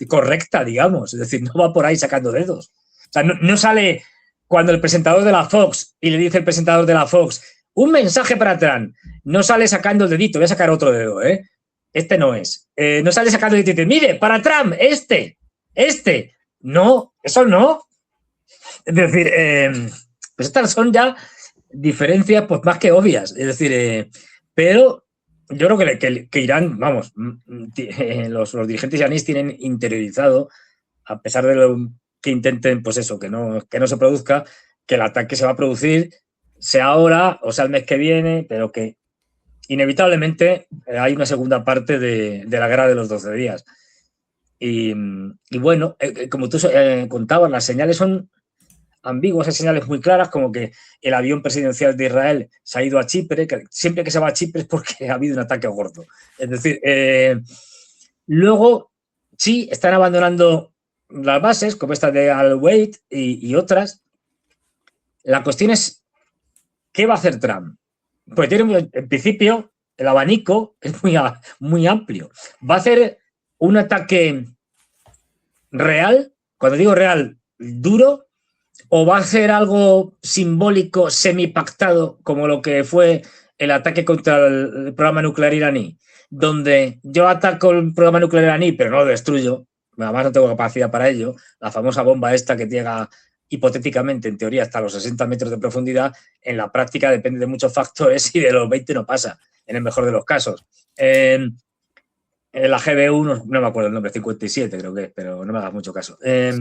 Speaker 2: correcta, digamos. Es decir, no va por ahí sacando dedos. O sea, no sale cuando el presentador de la Fox y le dice el presentador de la Fox un mensaje para Trump, no sale sacando el dedito, voy a sacar otro dedo, ¿eh? Este no es. No sale sacando el dedito y dice, mire, para Trump, este. No, eso no. Es decir, pues estas son ya diferencias pues más que obvias. Es decir, pero yo creo que Irán, vamos, los dirigentes iraníes tienen interiorizado, a pesar de lo que intenten, pues eso, que no se produzca, que el ataque se va a producir, sea ahora o sea el mes que viene, pero que inevitablemente hay una segunda parte de la guerra de los 12 días. Y bueno, como tú contabas, las señales son ambiguas, hay señales muy claras, como que el avión presidencial de Israel se ha ido a Chipre, que siempre que se va a Chipre es porque ha habido un ataque gordo. Es decir, luego sí están abandonando las bases, como esta de Al-Wait y otras. La cuestión es, ¿qué va a hacer Trump? Pues tiene, en principio, el abanico es muy amplio. ¿Va a hacer un ataque real? Cuando digo real, duro, ¿o va a hacer algo simbólico, semipactado, como lo que fue el ataque contra el programa nuclear iraní? Donde yo ataco el programa nuclear iraní, pero no lo destruyo, además no tengo capacidad para ello, la famosa bomba esta que llega hipotéticamente, en teoría, hasta los 60 metros de profundidad, en la práctica depende de muchos factores y de los 20 no pasa, en el mejor de los casos. La GBU, no me acuerdo el nombre, 57 creo que es, pero no me hagas mucho caso. Pero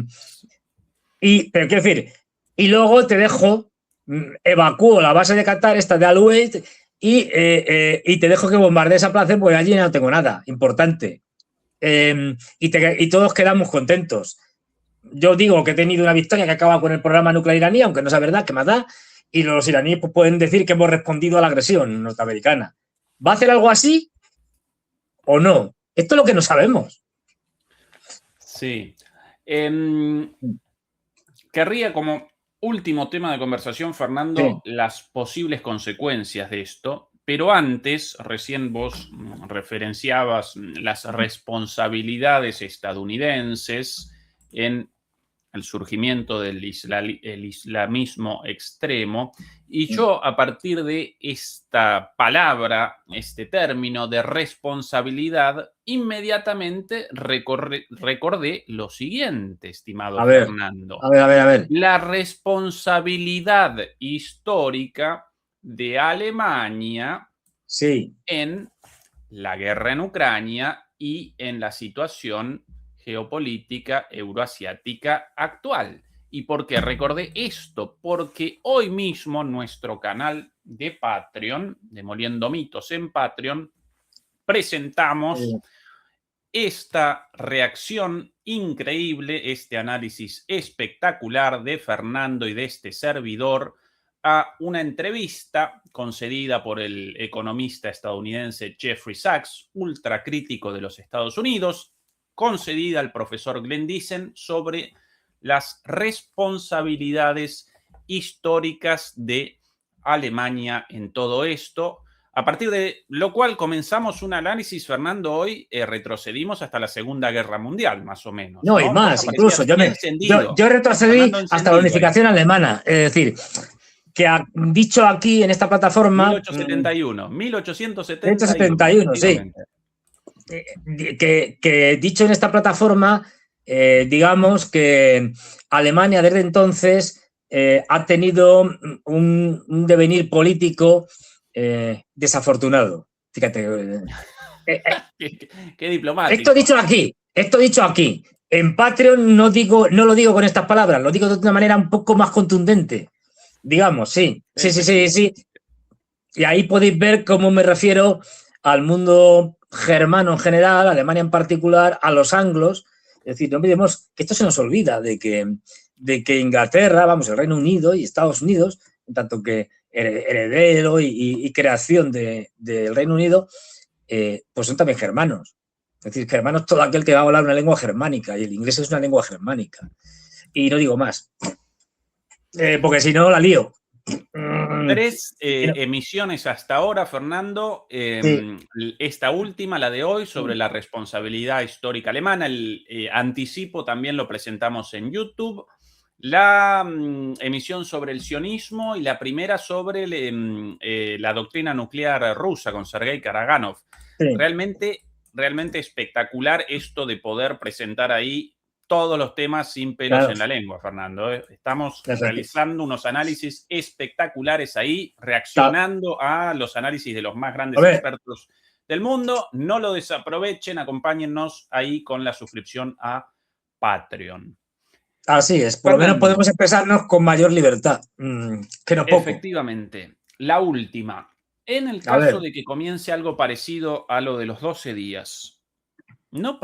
Speaker 2: quiero decir, y luego te dejo, evacúo la base de Qatar, esta de Al-Udeid, y te dejo que bombardees a placer, porque allí no tengo nada importante. Y todos quedamos contentos. Yo digo que he tenido una victoria que acaba con el programa nuclear iraní, aunque no es verdad, que más da, y los iraníes pues, pueden decir que hemos respondido a la agresión norteamericana. ¿Va a hacer algo así o no? Esto es lo que no sabemos.
Speaker 1: Sí. Querría como último tema de conversación, Fernando,
Speaker 2: Sí.
Speaker 1: las posibles consecuencias de esto, pero antes, recién vos referenciabas las responsabilidades estadounidenses en el surgimiento del islamismo extremo, y yo a partir de esta palabra, este término de responsabilidad, inmediatamente recordé lo siguiente, estimado Fernando.
Speaker 2: A ver.
Speaker 1: La responsabilidad histórica de Alemania en la guerra en Ucrania y en la situación geopolítica euroasiática actual. ¿Y por qué recordé esto? Porque hoy mismo nuestro canal de Patreon, Demoliendo Mitos en Patreon, presentamos esta reacción increíble, este análisis espectacular de Fernando y de este servidor a una entrevista concedida por el economista estadounidense Jeffrey Sachs, ultracrítico de los Estados Unidos, concedida al profesor Glenn Diesen sobre las responsabilidades históricas de Alemania en todo esto, a partir de lo cual comenzamos un análisis, Fernando, hoy retrocedimos hasta la Segunda Guerra Mundial, más o menos.
Speaker 2: No, y más, incluso. Yo retrocedí hasta la unificación alemana. Es decir, que ha dicho aquí en esta plataforma...
Speaker 1: 1871,
Speaker 2: sí. Que dicho en esta plataforma, digamos que Alemania desde entonces ha tenido un devenir político desafortunado. Fíjate.
Speaker 1: Qué diplomático.
Speaker 2: Esto dicho aquí. En Patreon no lo digo con estas palabras, lo digo de una manera un poco más contundente. Digamos, sí. Y ahí podéis ver cómo me refiero al mundo germano en general, a Alemania en particular, a los anglos. Es decir, no olvidemos que esto se nos olvida de que Inglaterra, vamos, el Reino Unido y Estados Unidos, en tanto que heredero y creación del Reino Unido, pues son también germanos. Es decir, germano es todo aquel que va a hablar una lengua germánica y el inglés es una lengua germánica. Y no digo más, porque si no la lío.
Speaker 1: 3 emisiones hasta ahora, Fernando. Esta última, la de hoy, sobre la responsabilidad histórica alemana. El anticipo también lo presentamos en YouTube. La emisión sobre el sionismo y la primera sobre la doctrina nuclear rusa con Sergei Karaganov. Sí. Realmente espectacular esto de poder presentar ahí todos los temas sin pelos en la lengua, Fernando. Estamos realizando unos análisis espectaculares ahí, reaccionando a los análisis de los más grandes expertos del mundo. No lo desaprovechen, acompáñennos ahí con la suscripción a Patreon.
Speaker 2: Así es, por lo menos podemos expresarnos con mayor libertad, que no poco.
Speaker 1: Efectivamente. La última. En el caso de que comience algo parecido a lo de los 12 días, ¿no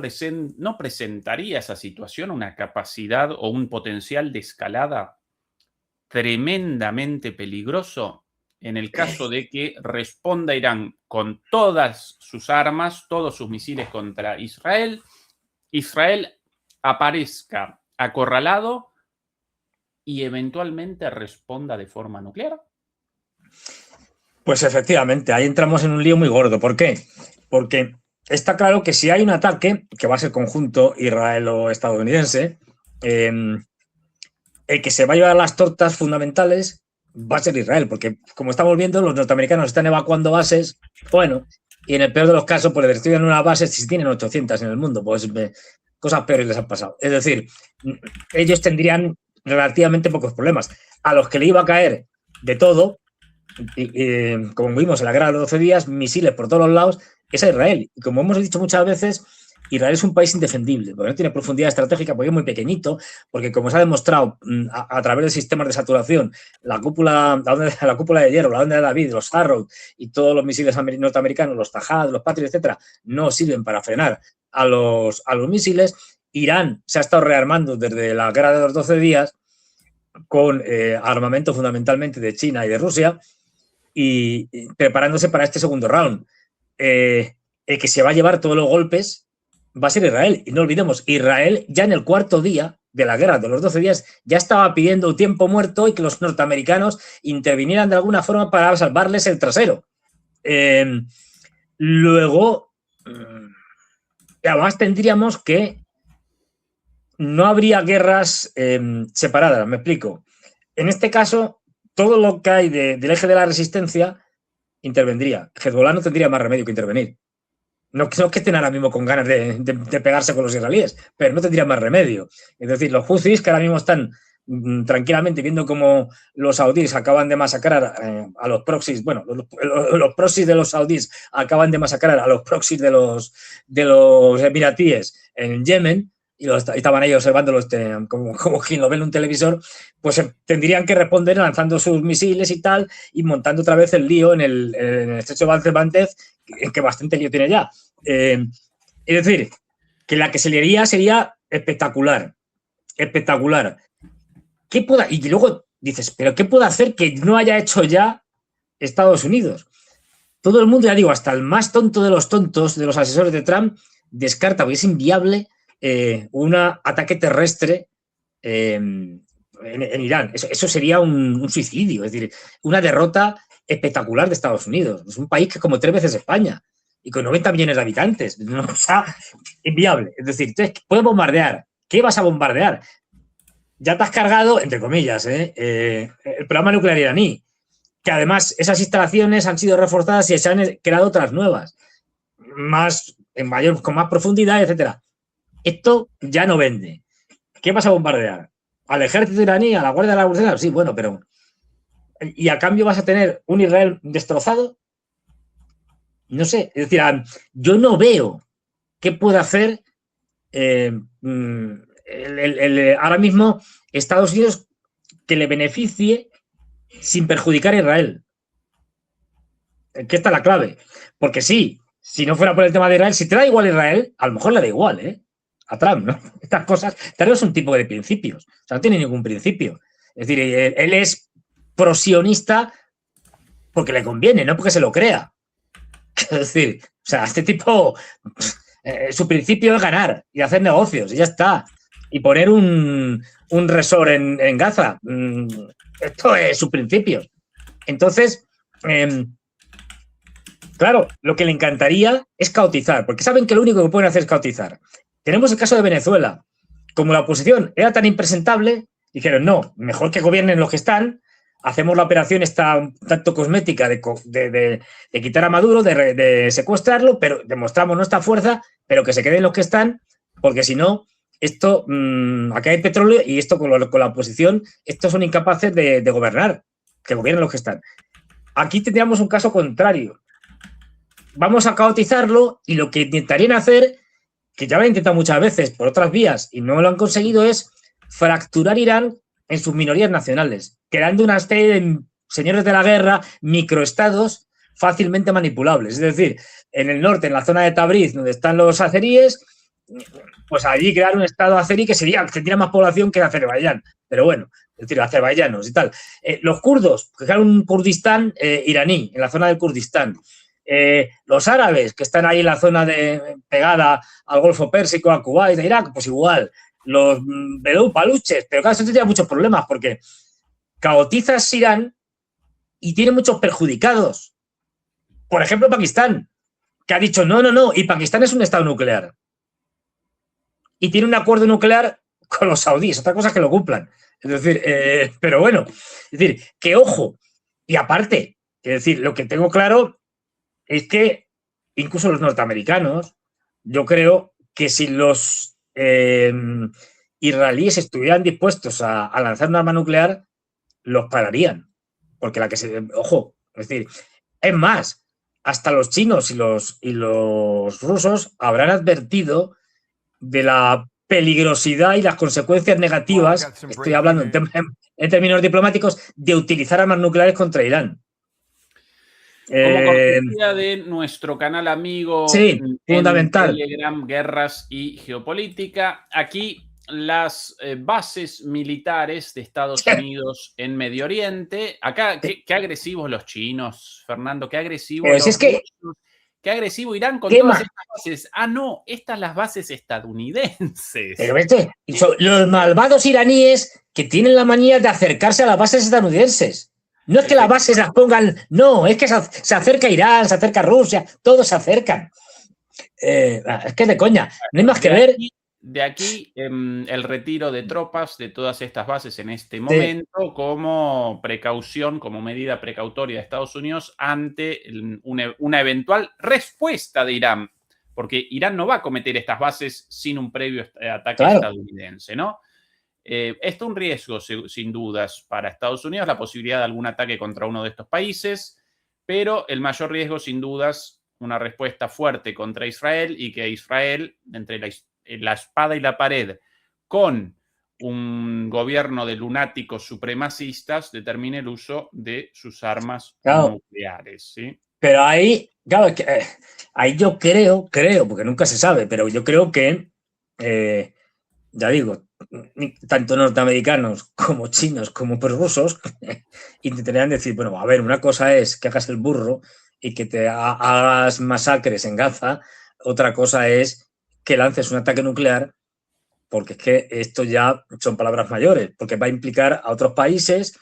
Speaker 1: presentaría esa situación una capacidad o un potencial de escalada tremendamente peligroso en el caso de que responda Irán con todas sus armas, todos sus misiles contra Israel, Israel aparezca acorralado y eventualmente responda de forma nuclear?
Speaker 2: Pues efectivamente, ahí entramos en un lío muy gordo. ¿Por qué? Porque está claro que si hay un ataque, que va a ser conjunto israelo-estadounidense, el que se va a llevar las tortas fundamentales va a ser Israel, porque como estamos viendo, los norteamericanos están evacuando bases, bueno, y en el peor de los casos, pues le destruyen una base si tienen 800 en el mundo, pues cosas peores les han pasado. Es decir, ellos tendrían relativamente pocos problemas. A los que le iba a caer de todo, como vimos en la guerra de los 12 días, misiles por todos los lados, es a Israel. Y como hemos dicho muchas veces, Israel es un país indefendible, porque no tiene profundidad estratégica, porque es muy pequeñito, porque como se ha demostrado a través de sistemas de saturación, la cúpula de hierro, la onda de David, los Arrow y todos los misiles norteamericanos, los Tajad, los Patriot, etcétera, no sirven para frenar a los misiles. Irán se ha estado rearmando desde la guerra de los 12 días con armamento fundamentalmente de China y de Rusia y preparándose para este segundo round. El que se va a llevar todos los golpes va a ser Israel. Y no olvidemos, Israel ya en el cuarto día de la guerra de los 12 días ya estaba pidiendo tiempo muerto y que los norteamericanos intervinieran de alguna forma para salvarles el trasero. Luego, además tendríamos que no habría guerras separadas, me explico. En este caso, todo lo que hay del eje de la resistencia intervendría. Hezbollah no tendría más remedio que intervenir. No que estén ahora mismo con ganas de pegarse con los israelíes, pero no tendría más remedio. Es decir, los houthis que ahora mismo están tranquilamente viendo cómo los saudíes acaban de masacrar a los proxies, bueno, los proxies de los saudíes acaban de masacrar a los proxies de los emiratíes en Yemen, y estaban ahí observándolos como quien lo ve en un televisor, pues tendrían que responder lanzando sus misiles y tal, y montando otra vez el lío en el estrecho de Bab-el-Mandeb, que bastante lío tiene ya. Es decir, que la que se le haría sería espectacular. Espectacular. Y luego dices, ¿pero qué puede hacer que no haya hecho ya Estados Unidos? Todo el mundo, ya digo, hasta el más tonto de los tontos, de los asesores de Trump, descarta, porque es inviable un ataque terrestre en Irán. Eso sería un suicidio, es decir, una derrota espectacular de Estados Unidos. Es un país que es como 3 veces España y con 90 millones de habitantes. Es una cosa inviable. Es decir, entonces, puedes bombardear. ¿Qué vas a bombardear? Ya te has cargado, entre comillas, el programa nuclear iraní, que además esas instalaciones han sido reforzadas y se han creado otras nuevas, con más profundidad, etcétera. Esto ya no vende. ¿Qué vas a bombardear? ¿Al ejército iraní? ¿A la Guardia de la Revolución? Sí, bueno, pero... ¿Y a cambio vas a tener un Israel destrozado? No sé, es decir, yo no veo qué puede hacer ahora mismo Estados Unidos que le beneficie sin perjudicar a Israel. Que esta es la clave. Porque sí, si no fuera por el tema de Israel, si te da igual Israel, a lo mejor le da igual, a Trump, ¿no? Estas cosas, Trump es un tipo de principios. O sea, no tiene ningún principio. Es decir, él es prosionista porque le conviene, no porque se lo crea. Es decir, o sea, este tipo, su principio es ganar y hacer negocios y ya está. Y poner un resort en Gaza. Esto es su principio. Entonces, claro, lo que le encantaría es caotizar, porque saben que lo único que pueden hacer es caotizar. Tenemos el caso de Venezuela. Como la oposición era tan impresentable, dijeron, no, mejor que gobiernen los que están, hacemos la operación esta un tanto cosmética de quitar a Maduro, de secuestrarlo, pero demostramos nuestra fuerza, pero que se queden los que están, porque si no, esto, aquí hay petróleo y esto con la oposición, estos son incapaces de gobernar, que gobiernen los que están. Aquí tendríamos un caso contrario. Vamos a caotizarlo y lo que intentarían hacer, que ya lo han intentado muchas veces por otras vías y no lo han conseguido, es fracturar Irán en sus minorías nacionales, creando una especie de señores de la guerra, microestados fácilmente manipulables. Es decir, en el norte, en la zona de Tabriz, donde están los azeríes, pues allí crear un estado azerí que tendría más población que Azerbaiyán. Pero bueno, es decir, azerbaiyanos y tal. Los kurdos, que crearon un Kurdistán iraní, en la zona del Kurdistán. Los árabes, que están ahí en la zona pegada al Golfo Pérsico, a Kuwait, a Irak, pues igual. Los bedou paluches, pero claro, eso tendría muchos problemas porque caotizas Irán y tiene muchos perjudicados. Por ejemplo, Pakistán, que ha dicho no, y Pakistán es un estado nuclear. Y tiene un acuerdo nuclear con los saudíes, otra cosa es que lo cumplan. Es decir, pero bueno, es decir, que ojo, y aparte, es decir, lo que tengo claro es que incluso los norteamericanos, yo creo que si los israelíes estuvieran dispuestos a lanzar un arma nuclear, los pararían. Porque ojo, es decir, es más, hasta los chinos y los rusos habrán advertido de la peligrosidad y las consecuencias negativas, estoy hablando en términos diplomáticos, de utilizar armas nucleares contra Irán.
Speaker 1: Como cortesía de nuestro canal amigo
Speaker 2: sí, fundamental.
Speaker 1: Telegram, Guerras y Geopolítica, aquí las bases militares de Estados Unidos en Medio Oriente. Acá, qué agresivos los chinos, Fernando, qué agresivos los rusos. Qué agresivo Irán con todas estas bases. Ah, no, estas las bases estadounidenses.
Speaker 2: Pero los malvados iraníes que tienen la manía de acercarse a las bases estadounidenses. No es que las bases las pongan, no, es que se acerca Irán, se acerca Rusia, todos se acercan. Es que es de coña, no hay más que ver.
Speaker 1: De aquí el retiro de tropas de todas estas bases en este momento como precaución, como medida precautoria de Estados Unidos ante una eventual respuesta de Irán, porque Irán no va a cometer estas bases sin un previo ataque estadounidense, ¿no? Esto es un riesgo, sin dudas, para Estados Unidos, la posibilidad de algún ataque contra uno de estos países, pero el mayor riesgo, sin dudas, una respuesta fuerte contra Israel y que Israel, entre la espada y la pared, con un gobierno de lunáticos supremacistas, determine el uso de sus armas nucleares, ¿sí?
Speaker 2: Pero ahí, claro, ahí yo creo, porque nunca se sabe, pero yo creo que, ya digo, tanto norteamericanos como chinos como rusos intentarían decir, bueno, a ver, una cosa es que hagas el burro y que te hagas masacres en Gaza, otra cosa es que lances un ataque nuclear porque es que esto ya son palabras mayores, porque va a implicar a otros países.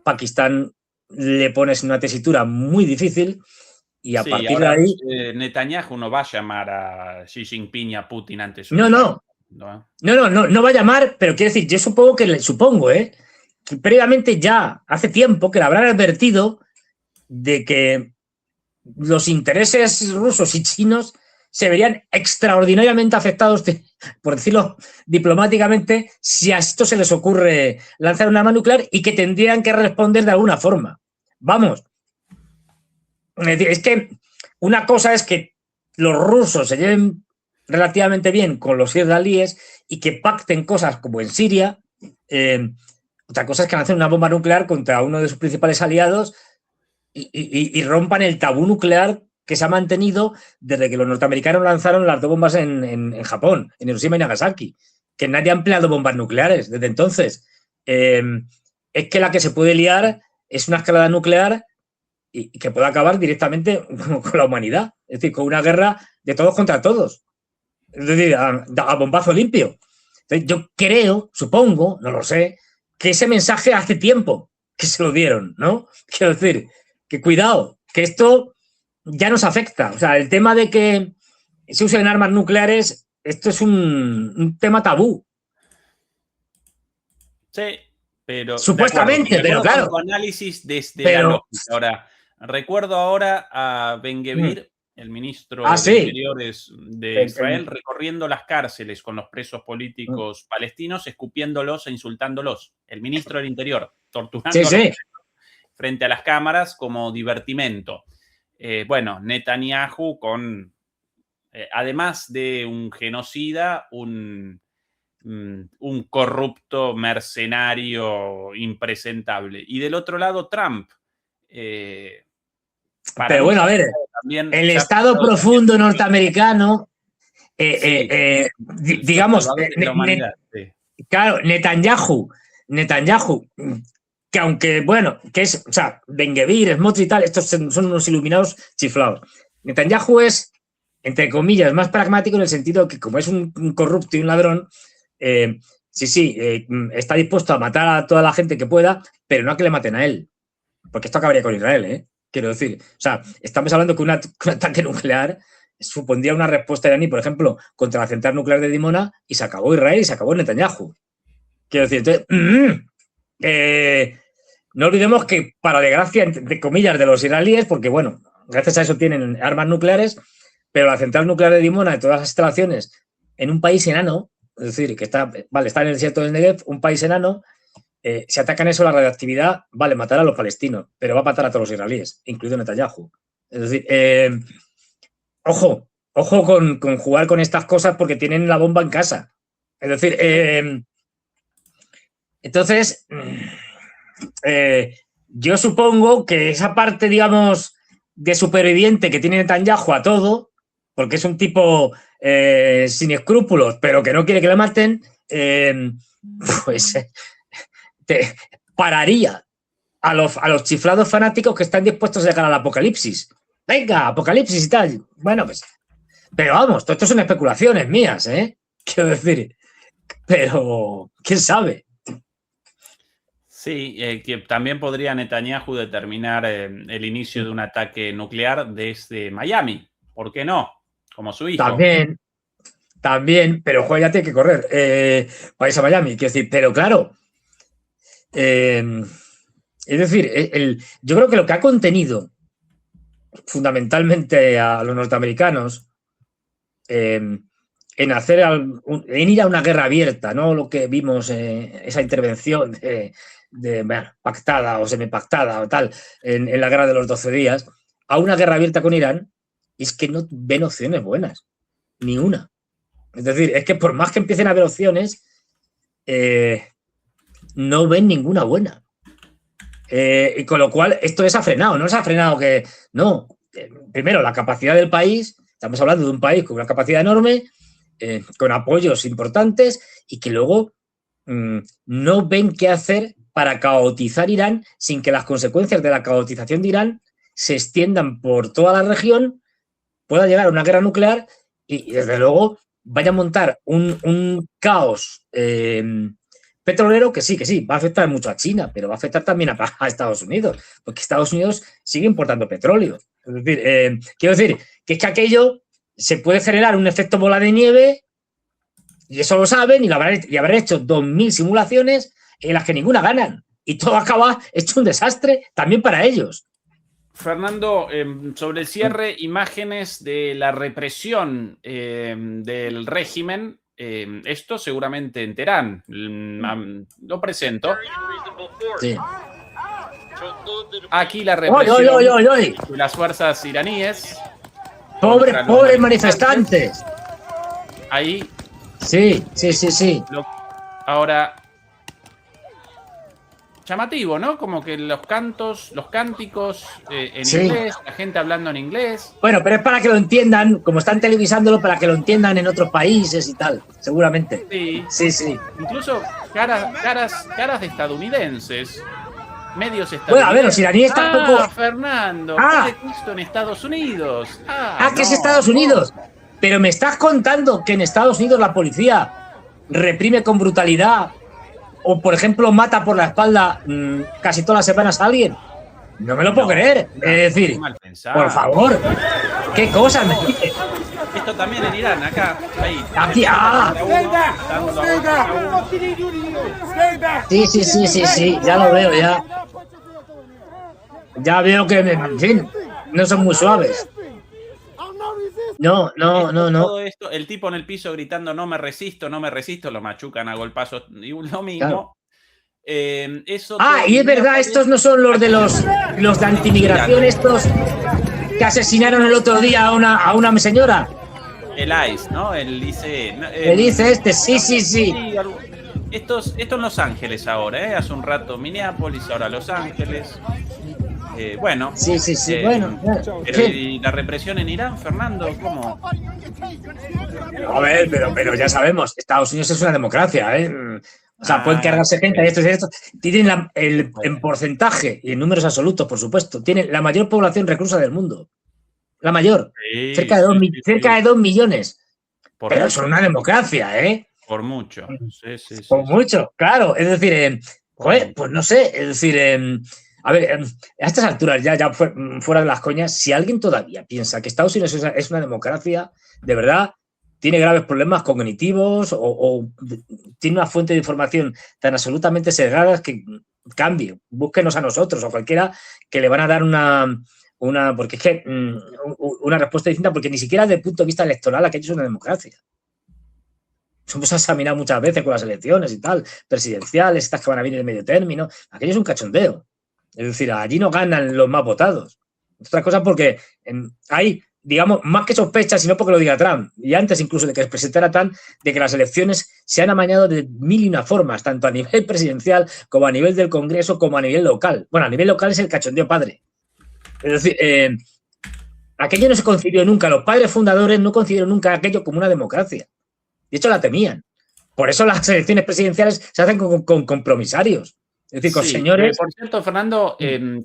Speaker 2: Pakistán le pones una tesitura muy difícil y a partir de ahí...
Speaker 1: Netanyahu no va a llamar a Xi Jinping y a Putin antes.
Speaker 2: No va a llamar, pero quiero decir, yo supongo que previamente ya hace tiempo que le habrán advertido de que los intereses rusos y chinos se verían extraordinariamente afectados, por decirlo diplomáticamente, si a esto se les ocurre lanzar un arma nuclear y que tendrían que responder de alguna forma. Vamos. Es que una cosa es que los rusos se lleven relativamente bien con los israelíes y que pacten cosas como en Siria. Otra cosa es que lancen una bomba nuclear contra uno de sus principales aliados y rompan el tabú nuclear que se ha mantenido desde que los norteamericanos lanzaron las 2 bombas en Japón, en Hiroshima y Nagasaki, que nadie ha empleado bombas nucleares desde entonces. Es que la que se puede liar es una escalada nuclear y que puede acabar directamente con la humanidad, es decir, con una guerra de todos contra todos, es decir, a bombazo limpio. Entonces, yo creo, supongo, no lo sé, que ese mensaje hace tiempo que se lo dieron, ¿no? Quiero decir, que cuidado, que esto ya nos afecta. O sea, el tema de que se usen armas nucleares, esto es un tema tabú.
Speaker 1: Sí, pero...
Speaker 2: Supuestamente, pero claro.
Speaker 1: Tu análisis desde la lógica. Ahora, recuerdo ahora a Ben-Gvir, el ministro de Interiores de Israel, recorriendo las cárceles con los presos políticos palestinos, escupiéndolos e insultándolos. El ministro del Interior, torturándolos frente a las cámaras como divertimento. Bueno, Netanyahu además de un genocida, un corrupto mercenario impresentable. Y del otro lado, Trump.
Speaker 2: Pero bueno, a ver, el Estado profundo norteamericano, digamos, claro, Netanyahu, que aunque, bueno, que es, o sea, Ben-Gvir, Smotrich y tal, estos son unos iluminados chiflados. Netanyahu es, entre comillas, más pragmático en el sentido que como es un corrupto y un ladrón, está dispuesto a matar a toda la gente que pueda, pero no a que le maten a él. Porque esto acabaría con Israel, quiero decir. O sea, estamos hablando que un ataque nuclear supondría una respuesta iraní, por ejemplo, contra la central nuclear de Dimona, y se acabó Israel y se acabó Netanyahu. Quiero decir, entonces, no olvidemos que, para desgracia, entre comillas, de los israelíes, porque, bueno, gracias a eso tienen armas nucleares, pero la central nuclear de Dimona, de todas las instalaciones, en un país enano, es decir, que está en el desierto del Negev, un país enano, si atacan eso, la radioactividad, vale, matar a los palestinos, pero va a matar a todos los israelíes, incluido Netanyahu. Es decir, ojo con jugar con estas cosas porque tienen la bomba en casa. Es decir, entonces, yo supongo que esa parte, digamos, de superviviente que tiene Netanyahu a todo, porque es un tipo sin escrúpulos, pero que no quiere que le maten, pues te pararía a los chiflados fanáticos que están dispuestos a llegar al apocalipsis. Venga, apocalipsis y tal. Bueno, pues, pero vamos, todo esto son especulaciones mías, quiero decir, pero ¿quién sabe?
Speaker 1: Sí, que también podría Netanyahu determinar el inicio de un ataque nuclear desde Miami. ¿Por qué no? Como su hijo.
Speaker 2: También, pero joder, ya tiene que correr para irse a Miami. Quiero decir, pero claro, es decir, yo creo que lo que ha contenido fundamentalmente a los norteamericanos en ir a una guerra abierta, ¿no? Lo que vimos, esa intervención bueno, pactada o semipactada o tal en la guerra de los 12 días, a una guerra abierta con Irán, es que no ven opciones buenas, ni una. Es decir, es que por más que empiecen a haber opciones, no ven ninguna buena. Y con lo cual, esto les ha frenado. No les ha frenado que... No. Primero, la capacidad del país. Estamos hablando de un país con una capacidad enorme, con apoyos importantes, y que luego no ven qué hacer para caotizar Irán sin que las consecuencias de la caotización de Irán se extiendan por toda la región, pueda llegar a una guerra nuclear y desde luego, vaya a montar un caos petrolero que sí, va a afectar mucho a China, pero va a afectar también a Estados Unidos, porque Estados Unidos sigue importando petróleo. Es decir, quiero decir que es que aquello se puede generar un efecto bola de nieve, y eso lo saben, y habrán hecho 2000 simulaciones en las que ninguna ganan, y todo acaba hecho un desastre también para ellos.
Speaker 1: Fernando, sobre el cierre, imágenes de la represión del régimen. Esto seguramente en Teherán. Lo presento.
Speaker 2: Sí.
Speaker 1: Aquí la represión
Speaker 2: ¡Oy!
Speaker 1: de las fuerzas iraníes.
Speaker 2: Pobres manifestantes.
Speaker 1: Ahí.
Speaker 2: Sí.
Speaker 1: Ahora, llamativo, ¿no? Como que los cánticos en inglés, la gente hablando en inglés.
Speaker 2: Bueno, pero es para que lo entiendan, como están televisándolo, para que lo entiendan en otros países y tal, seguramente. Sí.
Speaker 1: Incluso caras de estadounidenses, medios estadounidenses.
Speaker 2: Bueno, a ver, los iraníes tampoco.
Speaker 1: Fernando, ¿qué he visto en Estados Unidos?
Speaker 2: Que es Estados Unidos. Pero me estás contando que en Estados Unidos la policía reprime con brutalidad o, por ejemplo, mata por la espalda casi todas las semanas a alguien. No me lo puedo creer. Es decir, por favor, ¿qué cosas me dices?
Speaker 1: Esto también en Irán, acá, ahí.
Speaker 2: Aquí, Sí, ya lo veo, ya. Ya veo que, en fin, no son muy suaves. No.
Speaker 1: Todo esto, el tipo en el piso gritando no me resisto, lo machucan a golpazos, y lo mismo.
Speaker 2: Claro.
Speaker 1: Eso
Speaker 2: y es verdad, estos no son los de los de antimigración, estos que asesinaron el otro día a una señora.
Speaker 1: El ICE, ¿no? El ICE.
Speaker 2: El ICE sí.
Speaker 1: Esto en Los Ángeles ahora, ¿eh? Hace un rato Minneapolis, ahora Los Ángeles. Bueno.
Speaker 2: Sí. Bueno.
Speaker 1: ¿Y la represión en Irán, Fernando? ¿Cómo?
Speaker 2: A ver, pero ya sabemos, Estados Unidos es una democracia, ¿eh? O sea, pueden cargarse gente y esto. Tienen en porcentaje y en números absolutos, por supuesto, tienen la mayor población reclusa del mundo. La mayor. Cerca de 2 millones. Pero son una democracia, ¿eh?
Speaker 1: Por mucho. Sí.
Speaker 2: Por mucho, claro. Es decir, pues no sé. Es decir, a ver, a estas alturas, ya fuera de las coñas, si alguien todavía piensa que Estados Unidos es una democracia, de verdad, tiene graves problemas cognitivos o tiene una fuente de información tan absolutamente sesgada que cambie. Búsquenos a nosotros o cualquiera que le van a dar porque es que una respuesta distinta, porque ni siquiera desde el punto de vista electoral aquello es una democracia. Hemos examinado muchas veces con las elecciones y tal, presidenciales, estas que van a venir en medio término. Aquello es un cachondeo. Es decir, allí no ganan los más votados. Otra cosa porque hay, digamos, más que sospechas, sino porque lo diga Trump, y antes incluso de que se presentara Trump, de que las elecciones se han amañado de 1001 formas, tanto a nivel presidencial como a nivel del Congreso como a nivel local. Bueno, a nivel local es el cachondeo padre. Es decir, aquello no se concibió nunca, los padres fundadores no concibieron nunca aquello como una democracia. De hecho, la temían. Por eso las elecciones presidenciales se hacen con compromisarios. Es decir, con señores.
Speaker 1: Por cierto, Fernando,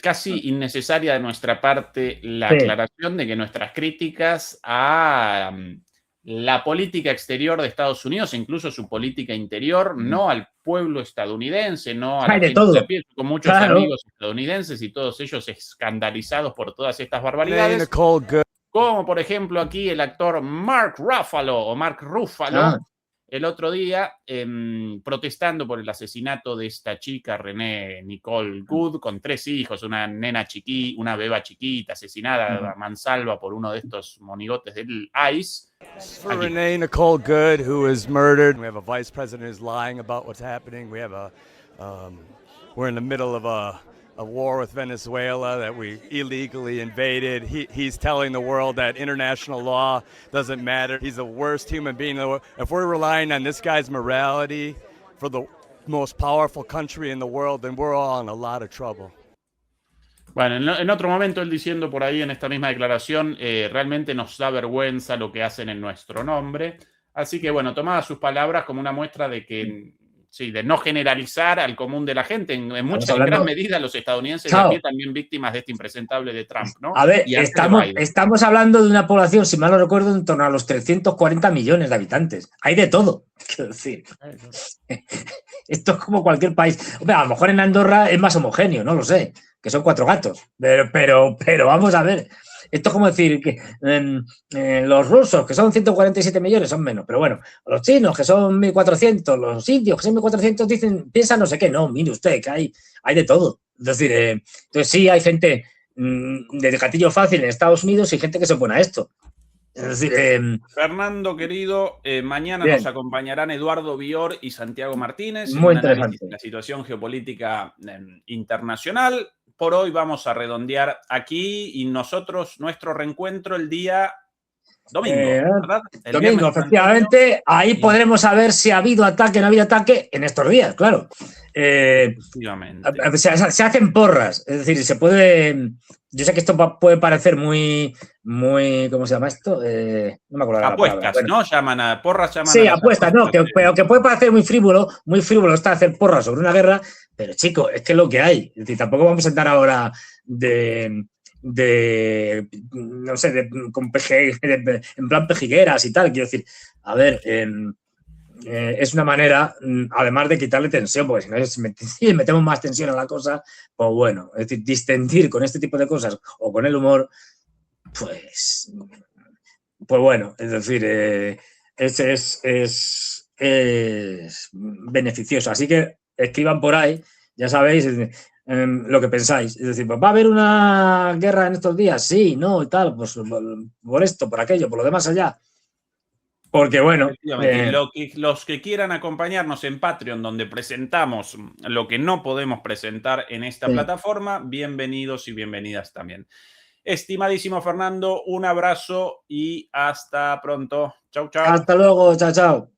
Speaker 1: casi innecesaria de nuestra parte la aclaración de que nuestras críticas a la política exterior de Estados Unidos, incluso su política interior, no al pueblo estadounidense, no a la gente de pie, con muchos amigos estadounidenses y todos ellos escandalizados por todas estas barbaridades. Como por ejemplo aquí el actor Mark Ruffalo, el otro día protestando por el asesinato de esta chica, Renee Nicole Good, con 3 hijos, una beba chiquita asesinada a mansalva por uno de estos monigotes del ICE.
Speaker 7: For Renee Nicole Good, who was murdered. We have a vice president who's lying about what's happening. We have we're in the middle of a war with Venezuela that we illegally invaded. He's telling the world that international law doesn't matter. He's the worst human being in the world. If we're relying on this guy's morality for the most powerful country in the world, then we're all in a lot of trouble.
Speaker 1: Bueno, en otro momento él diciendo por ahí en esta misma declaración, realmente nos da vergüenza lo que hacen en nuestro nombre. Así que bueno, tomaba sus palabras como una muestra de que sí, de no generalizar al común de la gente. En
Speaker 2: Estamos
Speaker 1: en gran
Speaker 2: hablando.
Speaker 1: medida los estadounidenses de
Speaker 2: Claro.
Speaker 1: a pie también víctimas de este impresentable de Trump, ¿no?
Speaker 2: A ver,
Speaker 1: Y antes de Biden.
Speaker 2: estamos hablando de una población, si mal no recuerdo, en torno a los 340 millones de habitantes. Hay de todo. Quiero decir, esto es como cualquier país. Hombre, a lo mejor en Andorra es más homogéneo, no lo sé, que son 4 gatos. Pero vamos a ver. Esto es como decir que los rusos, que son 147 millones, son menos. Pero bueno, los chinos, que son 1.400, los indios, que son 1.400, piensan no sé qué. No, mire usted, que hay de todo. Es decir, entonces sí hay gente de gatillo fácil en Estados Unidos y gente que se opone a esto. Es decir,
Speaker 1: Fernando, querido, mañana
Speaker 2: bien.
Speaker 1: nos acompañarán Eduardo Bior y Santiago Martínez en
Speaker 2: Muy
Speaker 1: un análisis
Speaker 2: interesante.
Speaker 1: de la situación geopolítica internacional. Por hoy vamos a redondear aquí y nuestro reencuentro el día domingo, ¿verdad? El
Speaker 2: Domingo,
Speaker 1: viernes,
Speaker 2: efectivamente, ahí
Speaker 1: Sí.
Speaker 2: podremos saber si ha habido ataque o no ha habido ataque en estos días, claro.
Speaker 1: Efectivamente.
Speaker 2: Se hacen porras, es decir, se puede. Yo sé que esto puede parecer muy, ¿cómo se llama esto? No me acuerdo la palabra.
Speaker 1: Apuestas,
Speaker 2: Bueno,
Speaker 1: ¿no? Llaman a porras, llaman
Speaker 2: sí,
Speaker 1: a las
Speaker 2: apuestas, no, pero que puede parecer muy frívolo está hacer porras sobre una guerra, pero chico, es que es lo que hay. Es decir, tampoco vamos a entrar ahora no sé, con en plan pejigueras y tal. Quiero decir, a ver, es una manera, además de quitarle tensión, porque si le metemos más tensión a la cosa, pues bueno, es decir, distendir con este tipo de cosas o con el humor, pues bueno, es decir, es beneficioso. Así que escriban por ahí, ya sabéis lo que pensáis. Es decir, ¿va a haber una guerra en estos días? Sí, no, y tal, pues por esto, por aquello, por lo demás allá. Porque bueno,
Speaker 1: los que quieran acompañarnos en Patreon, donde presentamos lo que no podemos presentar en esta plataforma, bienvenidos y bienvenidas también. Estimadísimo Fernando, un abrazo y hasta pronto. Chau, chau.
Speaker 2: Hasta luego, chao, chao.